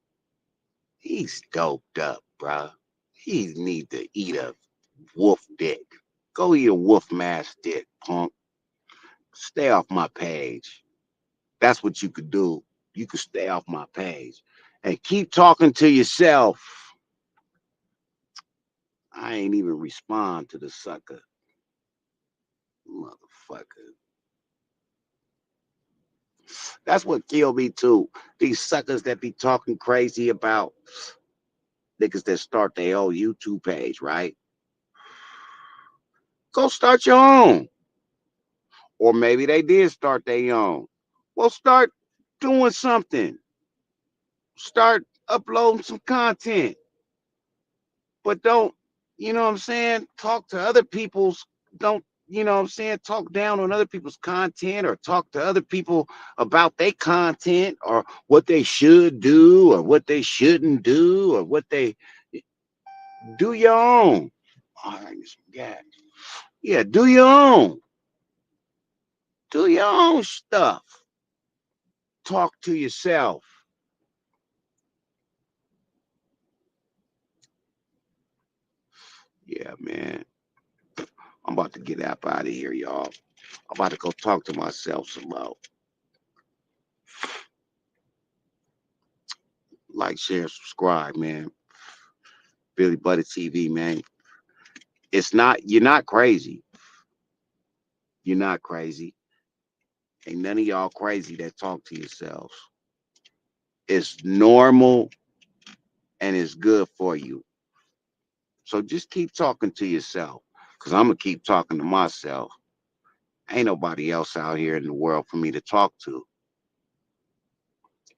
S2: He's doped up, bro. He need to eat a wolf dick. Go eat a wolf mask dick, punk. Stay off my page. That's what you could do. You could stay off my page and keep talking to yourself. I ain't even respond to the sucker, motherfucker. That's what killed me too. These suckers that be talking crazy about niggas that start their own YouTube page, right? Go start your own. Or maybe they did start their own. Well, start doing something. Start uploading some content. But don't, you know what I'm saying? Talk to other people's, don't, you know what I'm saying? Talk down on other people's content or talk to other people about their content or what they should do or what they shouldn't do or what they do your own. All right, some gas. Yeah, do your own. Do your own stuff. Talk to yourself. Yeah, man. I'm about to get up out of here, y'all. I'm about to go talk to myself some more. Like, share, subscribe, man. Billy Buddy TV, man. It's not, you're not crazy. You're not crazy. Ain't none of y'all crazy that talk to yourselves. It's normal and it's good for you. So just keep talking to yourself. Cause I'm gonna keep talking to myself. Ain't nobody else out here in the world for me to talk to.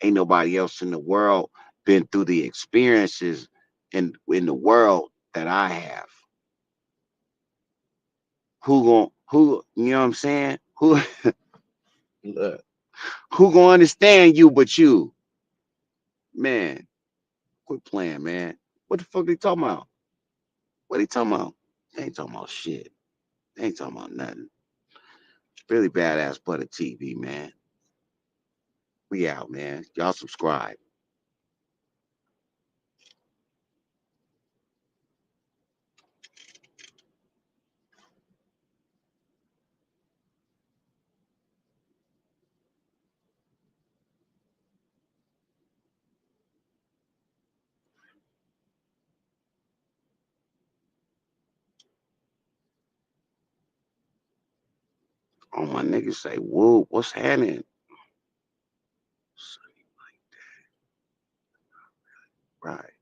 S2: Ain't nobody else in the world been through the experiences in the world that I have. Who you know what I'm saying? Look, who gonna understand you but you? Man, quit playing, man. What the fuck they talking about? What they talking about? They ain't talking about shit. They ain't talking about nothing. Really badass butter TV, man. We out, man. Y'all subscribe. Oh, my niggas say, whoa, what's happening? Right.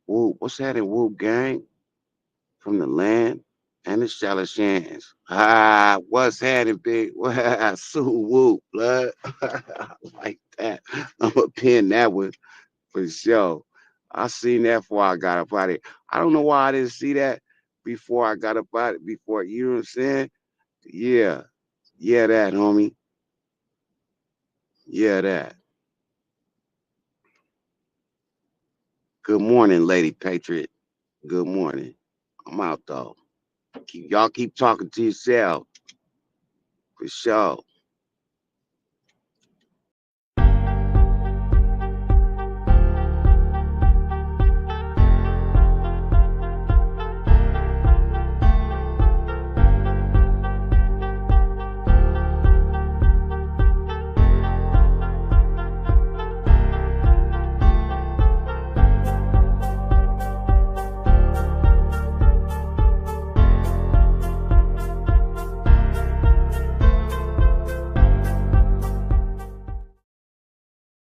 S2: Whoa, what's happening, whoa, gang? From the land and the Shalashans. Ah, what's happening, big? Sue whoop, blood. Like that. I'm gonna pin that one for sure. I seen that before I got up out of it. I don't know why I didn't see that before I got up out of it, before, you know what I'm saying? Yeah. Yeah, that, homie. Yeah, that. Good morning, Lady Patriot. Good morning. I'm out though. Y'all keep talking to yourself for sure.